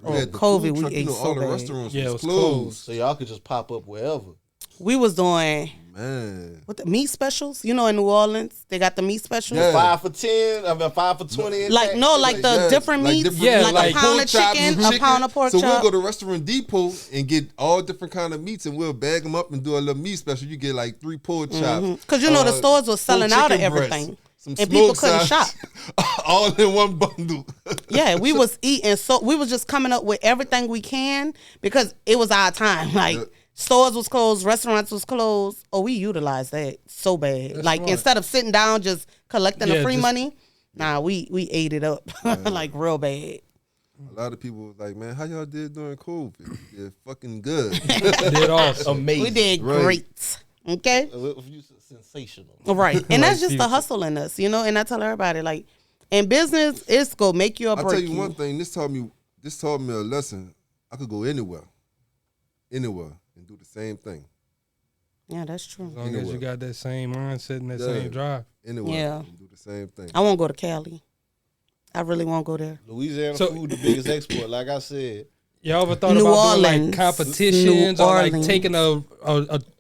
Oh, had the COVID, food we truck, ate all so the bad. restaurants Yeah, it was was closed. So y'all could just pop up wherever. We was doing, Man. what the meat specials? You know, in New Orleans, they got the meat specials. Yeah. 5 for 10, I mean 5 for 20. Like, no, like the Yeah, different like meats. different Yeah, meats, like a like pound pork of chops chicken, and a pound of pork So chop. we'll go to Restaurant Depot and get all different kind of meats, and we'll bag them up and do a little meat special. You get like 3 pork chops. Because you know the stores was selling full out of chicken breast, everything. some And people smoked couldn't shop. sausage, all in one bundle. Yeah, we was eating. So we was just coming up with everything we can because it was our time. Like, stores was closed, restaurants was closed. Oh, we utilized that so bad. Like, smart. instead of sitting down just collecting the Yeah, free just- money, nah, we ate it up like real bad. A lot of people was like, man, how y'all did during COVID? Yeah, fucking good. did awesome. Amazing. We did Right. great. Okay? Sensational. Right. And that's just the beautiful. hustle in us, you know? And I tell everybody, like, in business, it's going to make you or I'll break tell you one thing. This taught me a lesson. I could go anywhere, and do the same thing. Yeah, that's true. As long as you got that same mindset and that same drive. Anyway, Yeah. do the same thing. I won't go to Cali. I really won't go there. Louisiana food, the biggest export. Like I said, y'all ever thought New about doing Orleans. like competitions New or like Orleans. taking a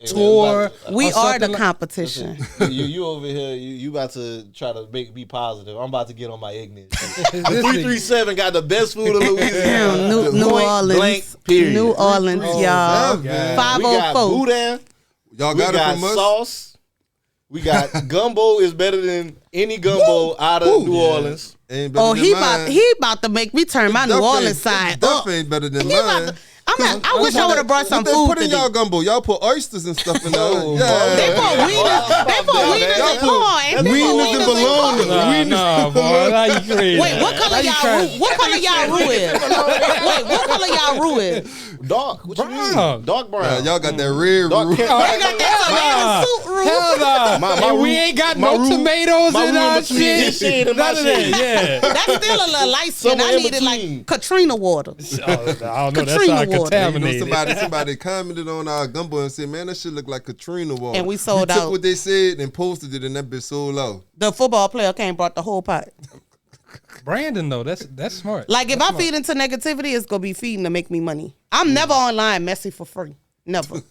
tour? We or are the something like- competition. you over here, you about to try to make me positive. I'm about to get on my ignorance. This 337 got the best food in Louisiana. New Point Orleans. blank, period. New Orleans, y'all. God. 504. We got boudin. Y'all We got it got from us? sauce. We got gumbo is better than any gumbo out of New Orleans. Ain't better Oh, than he mine. about to make me turn my New Duff Orleans ain't- side Duff up. ain't better than He about mine. to- I wish I would have brought some What they food put in today. y'all gumbo? Y'all put oysters and stuff in there. No, Yeah. They put wieners. They put wieners and corn. Wieners and bologna. Nah, boy, now you crazy. Wait, what color y'all? What color y'all roux is? Wait, what color y'all roux is? Dark. What you Brown. mean? Dark brown. Yeah, y'all got that red Dark roux. Kent- They got that tomato soup roux. Hell nah. My And we roux- ain't got my no roux- tomatoes my in roux our between his shit. shade and my None of that, shade. yeah. That's still a little light skin. Somewhere I in needed between. like Katrina water. I don't know. That's Katrina how water. contaminated. Somebody commented on our gumbo and said, "Man, that shit look like Katrina water." And we sold took out. what they said and posted it, and that bitch sold out. The football player came brought the whole pot. Brandon though, that's smart. Like if I feed into negativity, it's gonna be feeding to make me money. I'm never online messy for free. Never.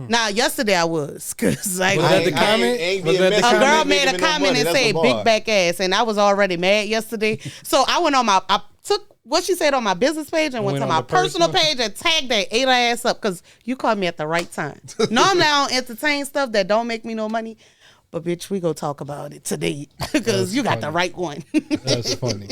Now yesterday I was, cause like Was that the I comment? ain't Was being that the messy. a girl Comment made making a me no comment money. and That's said a bar. big back ass, and I was already mad yesterday. So I went on I took what she said on my business page and went to on my the personal personal? page and tagged that, ate her ass up because you called me at the right time. Normally I don't entertain stuff that don't make me no money, but bitch, we go talk about it today because you got the right one. That's funny.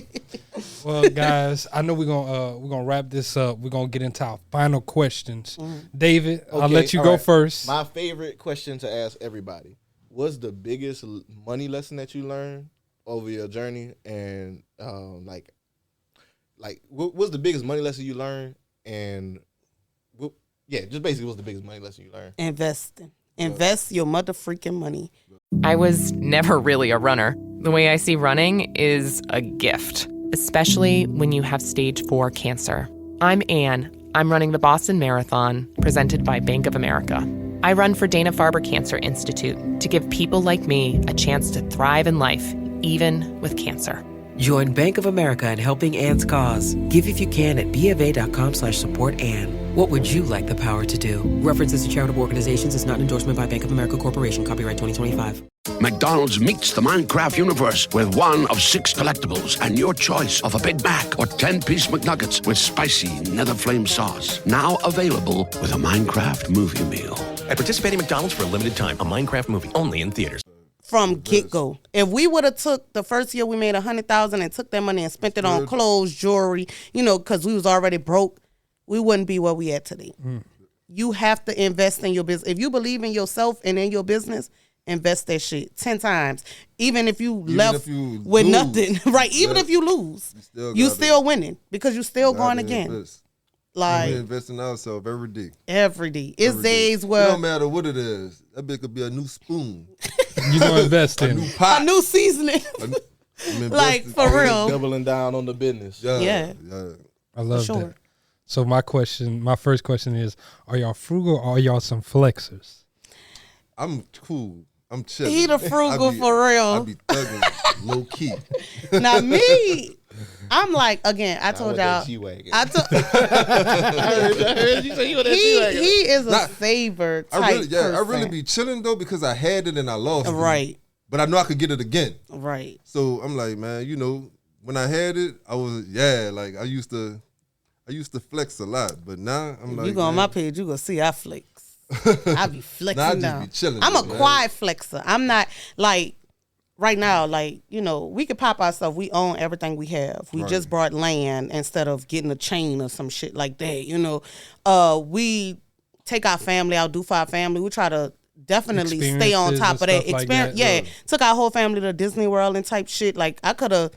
Well, guys, I know we're gonna wrap this up. We're gonna get into our final questions. David, I'll Okay, let you all go right. first. My favorite question to ask everybody: what's the biggest money lesson that you learned over your journey, and what's the biggest money lesson you learned, and just basically what's the biggest money lesson you learned? Investing. Invest your mother freaking money. I was never really a runner. The way I see running is a gift, especially when you have stage 4 cancer. I'm Anne. I'm running the Boston Marathon, presented by Bank of America. I run for Dana-Farber Cancer Institute to give people like me a chance to thrive in life, even with cancer. Join Bank of America in helping Anne's cause. Give if you can at BofA.com/supportAnne. What would you like the power to do? References to charitable organizations is not an endorsement by Bank of America Corporation. Copyright 2025. McDonald's meets the Minecraft universe with one of 6 collectibles and your choice of a Big Mac or 10-piece McNuggets with spicy Nether Flame sauce. Now available with a Minecraft movie meal. At participating McDonald's for a limited time, a Minecraft movie only in theaters. From get-go. If we would have took the first year we made $100,000 and took that money and spent it on clothes, jewelry, because we was already broke, we wouldn't be where we at today. You have to invest in your business. If you believe in yourself and in your business, invest that shit 10 times. Even if you left with nothing, right? Even if you lose, you still winning because you still going again. Like we invest in ourselves every day. Every day. It's days where it don't matter what it is. That bitch could be a new spoon. You gonna invest in a new pot, a new seasoning. Like for real, doubling down on the business. Yeah. I love that. So my first question is: are y'all frugal or are y'all some flexers? I'm cool. I'm chilling. He the frugal for real. I be thugging low key. Now me, I'm like, again, I told y'all. I heard you say you were that G-Wagon. He is a saver type person. I really be chilling though because I had it and I lost it. Right. But I know I could get it again. Right. So I'm like, man, when I had it, I was like I used to flex a lot, but now I'm like, you go on my page, you gonna see I flex. I be flexing I just now. be chilling. I'm a quiet flexer. I'm not like right now. Like we could pop ourselves. We own everything we have. We just bought land instead of getting a chain or some shit like that. We take our family out, do for our family. We try to definitely stay on top of that experience. Like that. Took our whole family to Disney World and type shit. Like I could have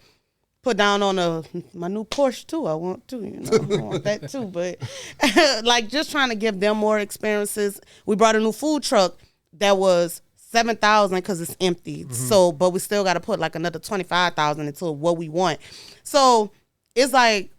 put down on my new Porsche too. I want to, I want that too. But like just trying to give them more experiences. We brought a new food truck that was $7,000 because it's empty. So, but we still got to put like another $25,000 into what we want. So it's like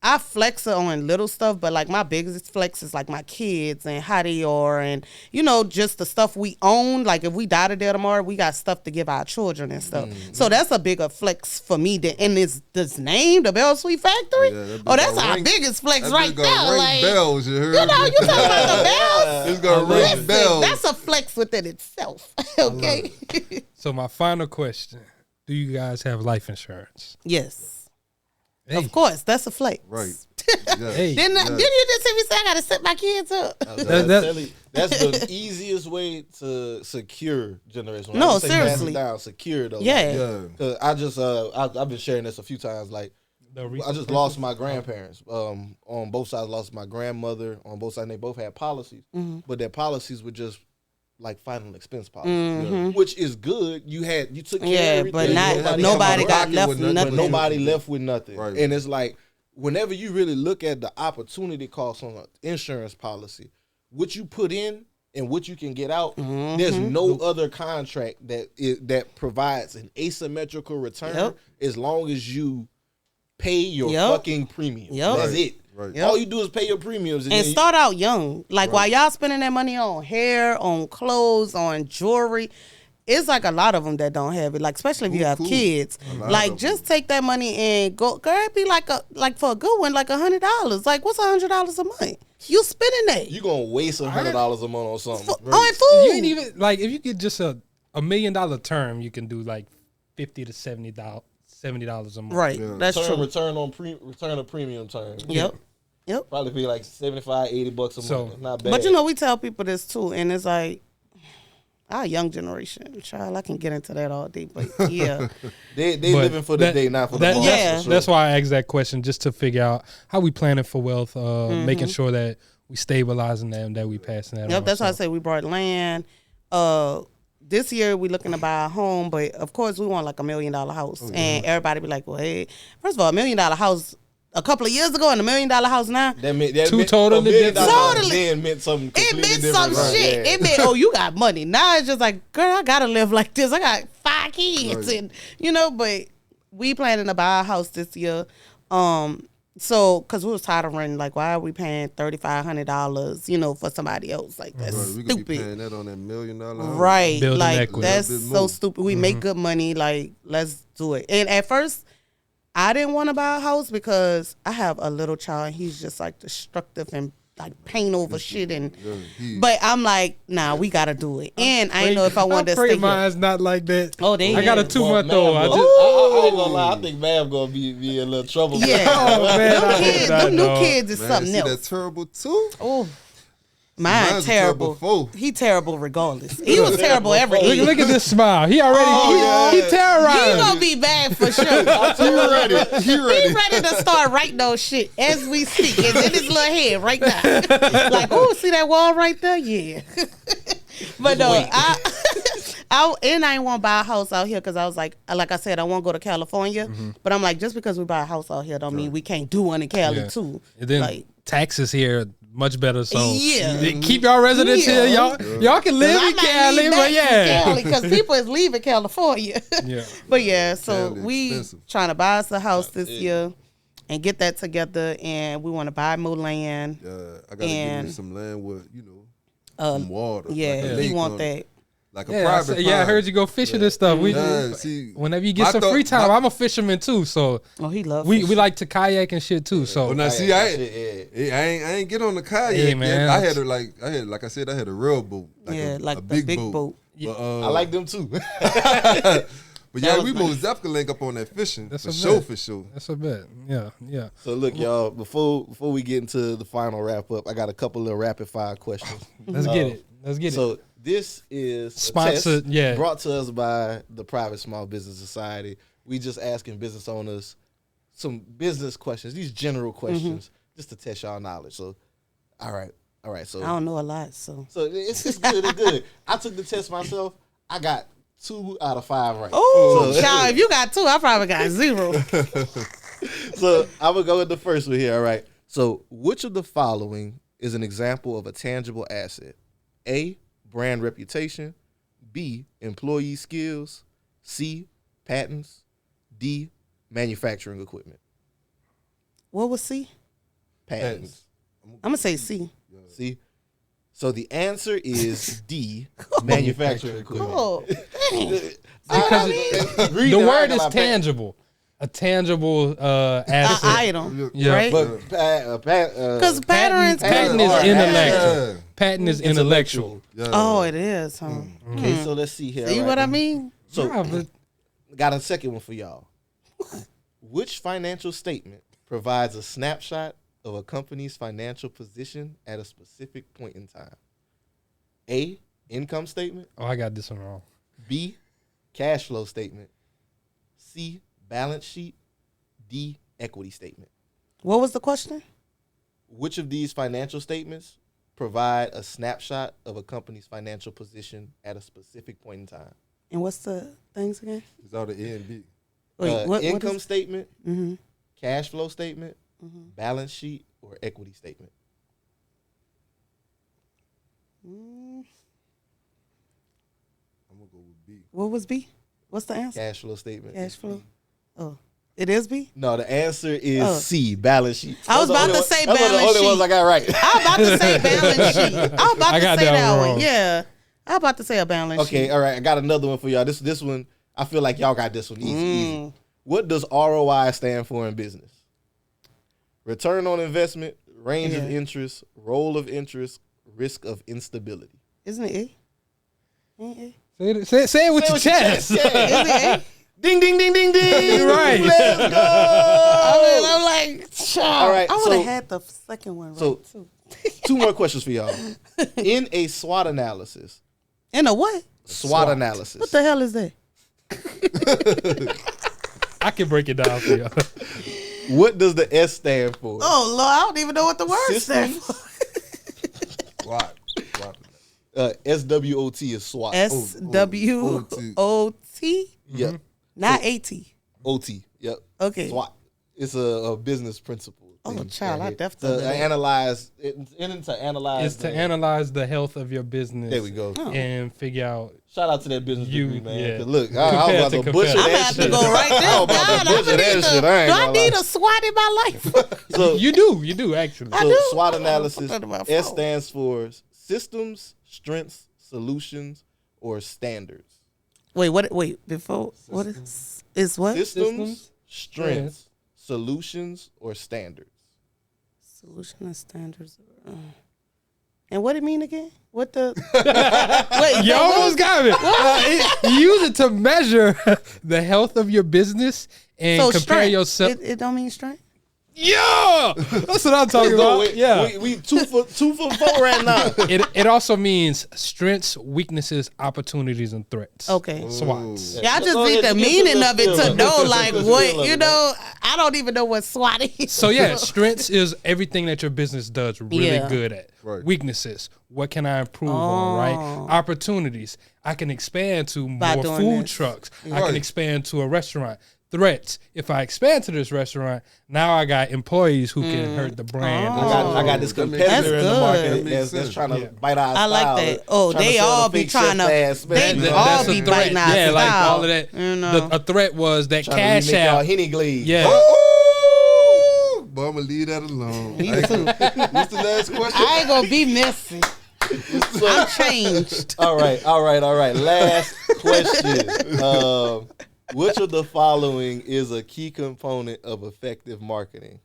I flex on little stuff, but like my biggest flex is like my kids and how they are, and you know, just the stuff we own. Like if we die today tomorrow, we got stuff to give our children and stuff. So that's a bigger flex for me. And this name, the Bell Sweet Factory. That's our biggest flex right there. Like bells, you heard? You know, you talking about the bells? It's gonna ring bells. That's a flex within itself. Okay. So my final question: do you guys have life insurance? Yes. Hey. Of course, that's a flex. Right. Hey. Didn't you just hear me say I gotta set my kids up? That's the easiest way to secure generational. No, I would say pass it seriously. down, secure though. Yeah. Cause I just I've been sharing this a few times. Like I just lost my grandparents. On both sides, lost my grandmother on both sides. And they both had policies, but their policies were just like final expense policy, which is good. You took care of everything. But nobody got left with nothing. But nobody left with nothing. Right. And it's like whenever you really look at the opportunity cost on an insurance policy, what you put in and what you can get out, there's no other contract that provides an asymmetrical return as long as you pay your fucking premium. That's it. Right. All you do is pay your premiums and start out young. Like while y'all spending that money on hair, on clothes, on jewelry, it's like a lot of them that don't have it. Like especially if you have kids. Like just take that money and go. Girl, it'd be like for a good one, like $100. Like what's $100 a month? You spending that? You gonna waste $100 a month on something? On food. You ain't even like if you get just a $1 million term, you can do like $50 to $70 a month. Right, that's true. Return of premium term. Yep. Probably be like $75-$80 a month. Not bad. But you know, we tell people this too, and it's like our young generation, child. I can get into that all day, but yeah, they living for the day, not for the moment. Yeah, that's why I asked that question, just to figure out how we planning for wealth, making sure that we stabilizing them, that we passing that on. Yep, that's why I say we brought land. This year we looking to buy a home, but of course we want like $1 million house, and everybody be like, well, hey, first of all, $1 million house a couple of years ago and $1 million house now. That meant totally different. Then meant something completely different. It meant some shit. Yeah. It meant, you got money. Now it's just like, girl, I gotta live like this. I got 5 kids, and but we planning to buy a house this year. So, because we was tired of renting, like, why are we paying $3,500, for somebody else? Like, that's we stupid. Could be paying that on that $1 million house. Right. Building like, equity. that's so stupid. We make good money. Like, let's do it. And at first, I didn't want to buy a house because I have a little child. And he's just, like, destructive and, like, pain over shit. But I'm like, nah, we got to do it. And I didn't know if I wanted to stay here. Mine's not like that. Oh, they I got a 2-month-old. I ain't gonna lie. I think Mav gonna be a little trouble. Yeah. Oh, man, them new kids is something else. That's terrible too. Oh, mine's terrible. He terrible regardless. He was terrible every age. Look at this smile. He already he terrorized. He gonna be bad for sure. He ready to start writing those shit as we speak. It's in his little head right now. Like, oh, see that wall right there? Yeah. But no, I ain't want to buy a house out here because I was like I said, I want to go to California. But I'm like, just because we buy a house out here don't mean we can't do one in Cali too. And then like, taxes here much better. So yeah, keep y'all residents here. Y'all can live in Cali, but because people is leaving California. Yeah, but yeah, so Cali we expensive. trying to buy us a house this year and get that together, and we want to buy more land. I gotta give me some land with some water. Yeah, like he want that. Like a private pond. I heard you go fishing and stuff. Whenever you get some free time, I'm a fisherman too. So he loves we like to kayak and shit too. So now see, I ain't get on the kayak. Yeah, man. I had like I said, I had a real boat. Like a big boat. But, I like them too. But yeah, we most definitely link up on that fishing. That's for sure. That's a bet. Yeah. So look, y'all, before we get into the final wrap up, I got a couple of rapid fire questions. Let's get it. So this is sponsored, brought to us by the Private Small Business Society. We just asking business owners some business questions, these general questions, just to test y'all knowledge. So, all right. So I don't know a lot, so it's good. It's good. I took the test myself. I got 2 out of 5 right. Oh, child, if you got 2, I probably got 0. So I'm gonna go with the first one here. All right. So which of the following is an example of a tangible asset? A, brand reputation. B, employee skills. C, patents. D, manufacturing equipment. What was C? Patents. I'm gonna say C. See? So the answer is D, manufacturing equipment. Oh, Because the word is tangible. A tangible asset. Item, Yeah. right? But Because patterns. Patent is intellectual. Patent is intellectual. Oh, it is, huh? Okay, so let's see here. See All what right. I mean? So, Yeah, but- got a second one for y'all. Which financial statement provides a snapshot of a company's financial position at a specific point in time? A, income statement. Oh, I got this one wrong. B, cash flow statement. C, balance sheet. D, equity statement. What was the question? Which of these financial statements provide a snapshot of a company's financial position at a specific point in time? And what's the things again? It's out of A and B. Wait, what Income is- statement, Mm-hmm. cash flow statement, balance sheet, or equity statement? I'm gonna go with B. What was B? What's the answer? Cash flow statement. Cash flow. Oh, it is B? No, the answer is C, balance sheet. I was Those are about the to say those are balance the only ones sheet. I got right. I was about to say balance sheet. I was about I to got say that that one wrong. one. Yeah. I was about to say a balance sheet. Okay, all right. I got another one for y'all. This one, I feel like y'all got this one easy. What does ROI stand for in business? Return on investment, range of interest, role of interest, risk of instability. Isn't it A? Ain't it Say it with your chest. A? Isn't it A? Ding, ding, ding, ding, ding. You're right. Let's go. I'm like, All right, I would have so- had the second one right, So, too. 2 more questions for y'all. In a SWOT analysis, In a what? SWOT analysis. What the hell is that? I can break it down for you. What does the S stand for? Oh, Lord, I don't even know what the word stands for. What? SWOT is SWOT. SWOT? Yep. Not AT. OT. Yep. Okay. SWOT. It's a business principle. Oh, thing child, right I here. definitely to did. analyze It's to analyze the health of your business. There we go. And figure out. Shout out to that business degree, man. yeah. 'Cause look, I was Compared about to to butcher compare. I'm that have shit. to go right there. I was about to butcher that shit. I ain't Do I gonna need lie. a SWAT in my life? So, You do actually. I so do. SWOT I analysis, put that in my S phone. stands for systems, strengths, solutions, or standards. Wait, what? Wait, before what is what? Systems, strengths, solutions, or standards. Solution and standards. And what it mean again? What the? Wait, You almost got me. You use it to measure the health of your business and so compare strength. yourself. It don't mean strength. Yeah, that's what I'm talking about. Yeah, we 2 for 4 right now. it also means strengths, weaknesses, opportunities, and threats. Okay. SWOTs. Yeah, I just Go need ahead, the get meaning the of it to skill know, level. like, Get the what, skill you level. know, I don't even know what SWAT is. So yeah, strengths is everything that your business does really Yeah. good at. Right. Weaknesses, what can I improve on, right? Opportunities, I can expand to By more doing food this. trucks. I Right. can expand to a restaurant. Threats, if I expand to this restaurant, now I got employees who can hurt the brand. I got this That makes competitor in the sense. market That makes that's sense. trying to Yeah. bite our I style. like that. Oh, trying to they sell the all be fake trying to. chef-ass They special. all That's a be threat. biting our Yeah, like style, all of that. You know. A threat was that Trying to cash remake y'all app. Henny Glaze. Yeah. Ooh, but I'm gonna leave that alone. Me too. What's the last question? I ain't gonna be messy. I'm changed. All right. Last question. Which of the following is a key component of effective marketing?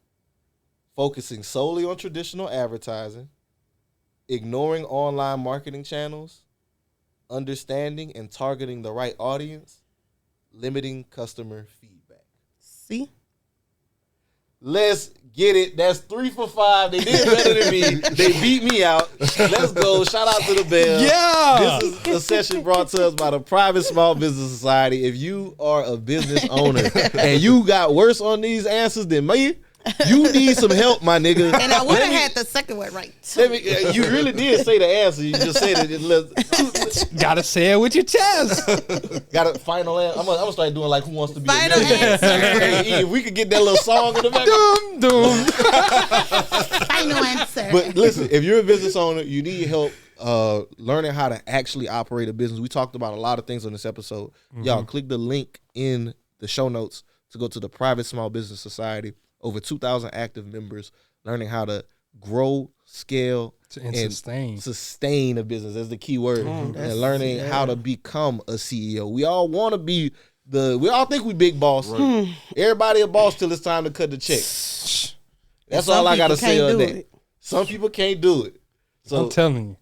Focusing solely on traditional advertising, ignoring online marketing channels, understanding and targeting the right audience, limiting customer feedback. See? Let's get it. That's 3 for 5. They did better than me. They beat me out. Let's go. Shout out to the Bells. Yeah. This is a session brought to us by the Private Small Business Society. If you are a business owner and you got worse on these answers than me, you need some help, my nigga. And I would have had the second one right. You really did say the answer. You just said it. Gotta say it with your chest. Got a final answer. I'm gonna start doing like Who Wants to Be Final a Millionaire. Hey, E, if we could get that little song in the back. Doom. Final answer. But listen, if you're a business owner, you need help learning how to actually operate a business. We talked about a lot of things on this episode. Y'all click the link in the show notes to go to the Private Small Business Society over 2,000 active members, learning how to grow, scale, and sustain a business. That's the key word. And learning how to become a CEO. We all want to be we all think we big boss. Right. Everybody a boss till it's time to cut the check. That's all I got to say on that. Some people can't do it. So I'm telling you.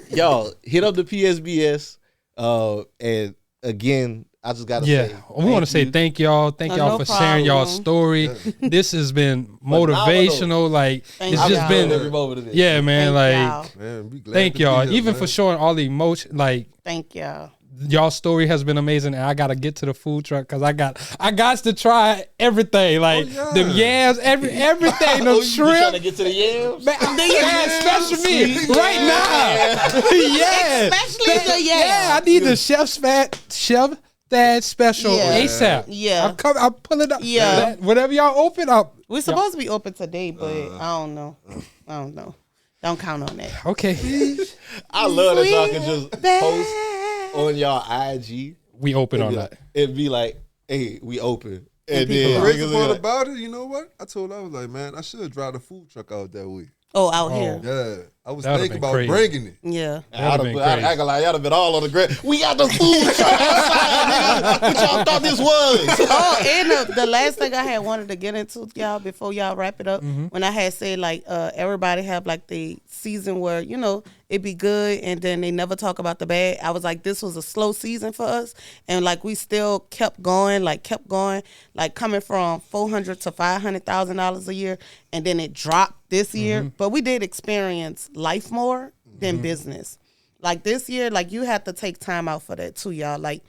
Y'all, hit up the PSBS. And again, I just got to say. We want to say thank y'all. Thank y'all for sharing y'all story. This has been motivational. Like, it's just been. Yeah, man. Thank y'all. Even for showing all the emotion. Like, thank y'all. Y'all story has been amazing, and I gotta get to the food truck because I got to try everything, like them yams, everything, the shrimp. You trying to get to the yams? Man, special me right now. Especially the yams. Yeah, I need the chef that special ASAP. Yeah, I'm pulling up. Yeah, whatever y'all open up. We're supposed to be open today, but I don't know. Don't count on that. Okay. I love that y'all can just post on y'all IG. We open on that. It'd be like, hey, we open. And then the crazy part about it, you know what? I was like, man, I should drive the food truck out that week. Oh, out here. Yeah. I was thinking about bringing it. Yeah. I ain't gonna lie, y'all have been all on the ground. We got the food truck outside, nigga. What y'all thought this was? And the last thing I had wanted to get into, y'all, before y'all wrap it up, when I had said, like, everybody have, like, the season where, you know, it be good and then they never talk about the bad. I was like, this was a slow season for us. And, like, we still kept going, like, coming from $400,000 to $500,000 a year. And then it dropped this year. But we did experience life more than business. Like this year, like you have to take time out for that too, y'all. Like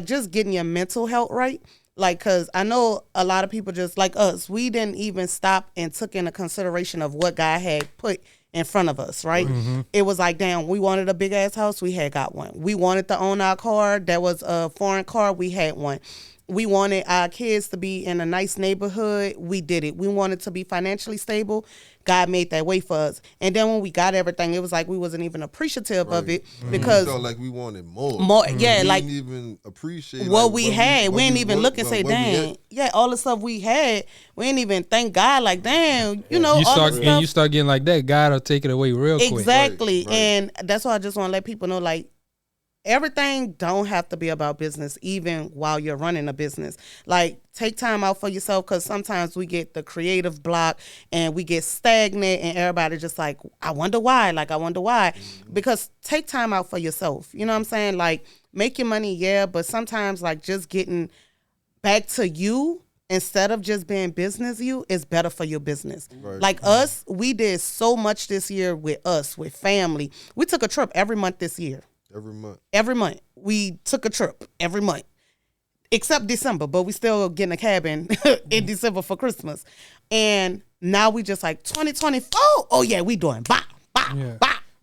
just getting your mental health right. Like, cause I know a lot of people just like us, we didn't even stop and took into consideration of what God had put in front of us, right? It was like, damn, we wanted a big ass house, we had got one. We wanted to own our car, that was a foreign car, we had one. We wanted our kids to be in a nice neighborhood. We did it. We wanted to be financially stable. God made that way for us. And then when we got everything, it was like we wasn't even appreciative of it because we felt like we wanted more. Yeah, we like didn't even appreciate what we had. We didn't even look and say, "Dang, all the stuff we had." We didn't even thank God. Like, damn, you know, you start getting like that. God will take it away real quick. Exactly, and that's why I just want to let people know, like, everything don't have to be about business, even while you're running a business. Like, take time out for yourself, because sometimes we get the creative block and we get stagnant and everybody just like, I wonder why. Because take time out for yourself. You know what I'm saying? Like, make your money, but sometimes, like, just getting back to you instead of just being business you is better for your business. Right. Like us, we did so much this year with us, with family. We took a trip every month this year. Every month. We took a trip every month. Except December, but we still getting a cabin in December for Christmas. And now we just like 2024. Oh yeah, we doing bop.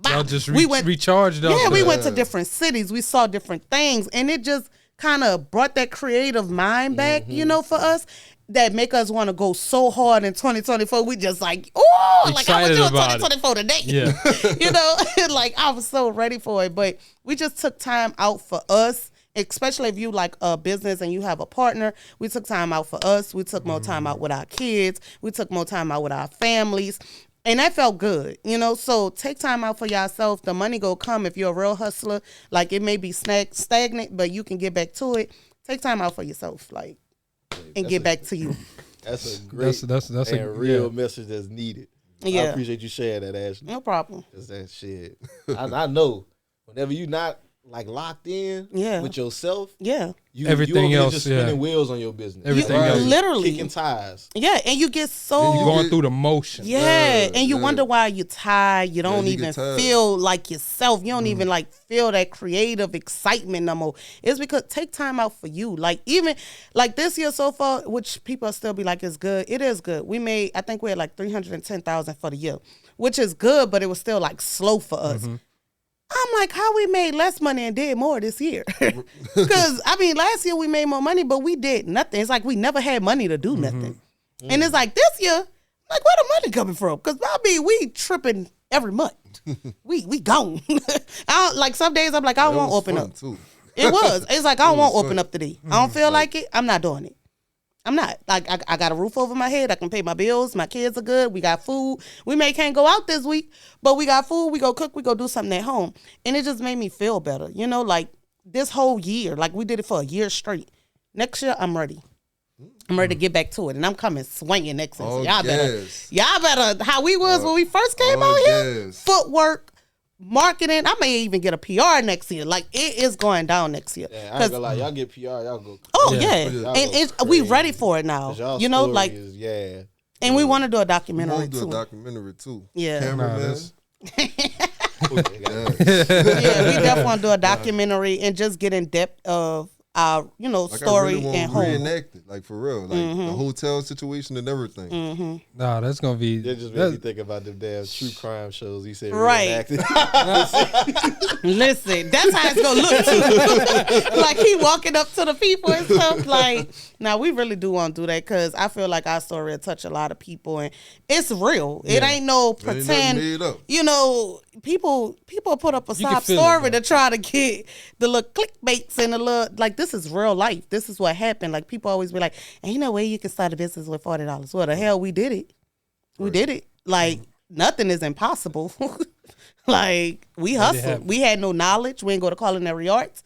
Y'all just recharged up. Yeah, we went to different cities. We saw different things. And it just kind of brought that creative mind back, you know, for us. That make us want to go so hard in 2024. We just like, oh, like I was doing 2024 today. Yeah. You know, like I was so ready for it. But we just took time out for us, especially if you like a business and you have a partner. We took time out for us. We took more time out with our kids. We took more time out with our families. And that felt good, you know. So take time out for yourself. The money go come if you're a real hustler. Like, it may be stagnant, but you can get back to it. Take time out for yourself. Like, and get back to you. That's a great that's a real message that's needed. Yeah. I appreciate you sharing that, Ashley. No problem. Cause that shit, I know. Whenever you not like locked in with yourself, everything you else just spinning wheels on your business. Everything else, literally kicking tires. Yeah, and you get so you're going through the motion. Yeah, and you wonder why you're tired. You don't even feel like yourself. You don't even like feel that creative excitement no more. It's because take time out for you. Like, even like this year so far, which people still be like, it's good. It is good. I think we had like 310,000 for the year, which is good, but it was still like slow for us. I'm like, how we made less money and did more this year? Because, I mean, last year we made more money, but we did nothing. It's like we never had money to do nothing. And it's like this year, like, where the money coming from? Because, I mean, we tripping every month. we gone. Like, some days I'm like, I don't want to open up. Too. It was. It's like, I don't want to open up today. I don't feel like it. I'm not doing it. I'm not. Like, I got a roof over my head. I can pay my bills. My kids are good. We got food. We can't go out this week, but we got food. We go cook. We go do something at home. And it just made me feel better. You know, like this whole year, like we did it for a year straight. Next year, I'm ready. I'm ready to get back to it. And I'm coming swinging next year. So y'all better, how we was when we first came out here, footwork, marketing. I may even get a PR next year. Like, it is going down next year. Yeah, I ain't gonna lie. Y'all get PR, y'all go. Oh, yeah. And we ready for it now. You know, like, and we want to do a documentary, too. Yeah. Cameraman. We definitely want to do a documentary and just get in depth of our, you know, like story and home. Reenact it, like for real, like the hotel situation and everything. Nah, that's gonna be. That just made me think about them damn true crime shows. You said reenacted. Listen, that's how it's gonna look too. Like he walking up to the people and stuff. Like, now we really do want to do that because I feel like our story will touch a lot of people and it's real. It ain't no pretend. You know, people put up a sob story to try to get the little clickbaits and the little, like, this is real life. This is what happened. Like, people always be like, ain't no way you can start a business with $40. Well, the hell, we did it. We did it. Like, nothing is impossible. Like, we hustled. We had no knowledge. We didn't go to culinary arts.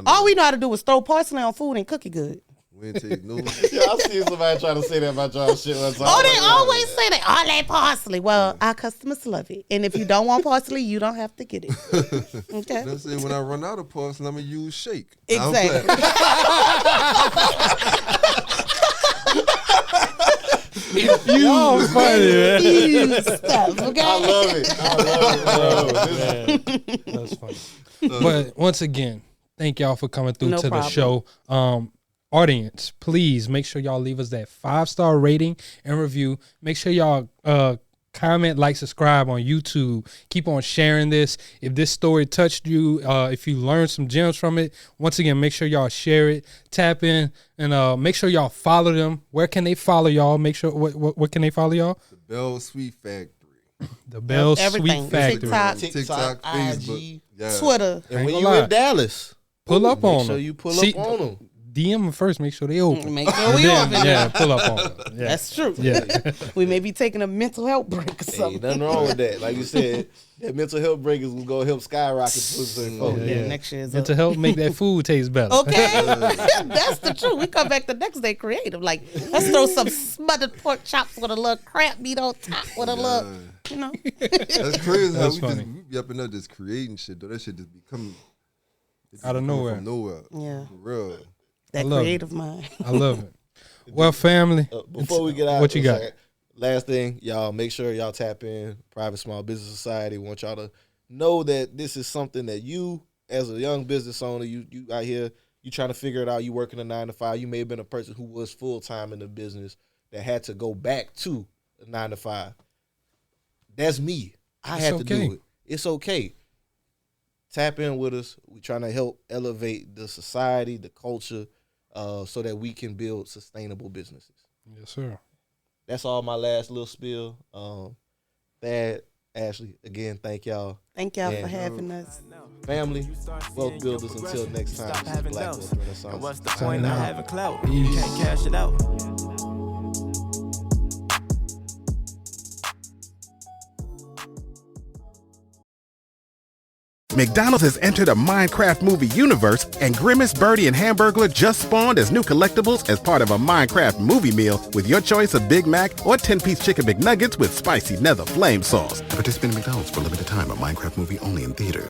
All we know how to do was throw parsley on food and cook it good. We ain't take no. I seen somebody trying to say that about y'all shit one time. Oh, they always say that. All that parsley. Well, our customers love it. And if you don't want parsley, you don't have to get it. Okay. Let's say when I run out of parsley, I'm going to use shake. Exactly. Y'all funny, man. Stuff, okay? I love it. That's funny. But once again, thank y'all for coming through the show. Audience, please make sure y'all leave us that 5-star rating and review. Make sure y'all comment, like, subscribe on YouTube. Keep on sharing this. If this story touched you, if you learned some gems from it, once again, make sure y'all share it, tap in, and make sure y'all follow them. Where can they follow y'all? Make sure, what can they follow y'all? The Bell Sweet Factory. The Bell Sweet Factory. TikTok, Facebook, Twitter. And when you in Dallas, pull up on them. Make sure you pull up on them. DM them first, make sure they open. Make sure we open. Yeah, pull up on them. Yeah. That's true. Yeah. We may be taking a mental health break or something. Ain't nothing wrong with that. Like you said, that mental health break is going to help skyrocket. Next year's mental health make that food taste better. Okay. That's the truth. We come back the next day creative. Like, let's throw some smothered pork chops with a little crab meat on top with a little, you know. That's crazy how we be up in there just creating shit, though. That shit just be coming out of nowhere. From nowhere. Yeah. For real. That creative mind. I love it. Well, family. Before we get out, what you got? Last thing, y'all, make sure y'all tap in Private Small Business Society. Want y'all to know that this is something that you, as a young business owner, you out here, you trying to figure it out. You working a 9-to-5. You may have been a person who was full time in the business that had to go back to a 9-to-5. That's me. I had to do it. It's okay. Tap in with us. We're trying to help elevate the society, the culture, so that we can build sustainable businesses. Yes, sir. That's all my last little spiel. Thad, Ashley, again, thank y'all. Thank y'all for having us. Family, wealth builders, until next time. This is Black Wealth Renaissance. And what's the point of having clout? You can't cash it out. McDonald's has entered a Minecraft movie universe, and Grimace, Birdie, and Hamburglar just spawned as new collectibles as part of a Minecraft movie meal with your choice of Big Mac or 10-piece chicken McNuggets with spicy nether flame sauce. Participate in McDonald's for a limited time. A Minecraft movie only in theaters.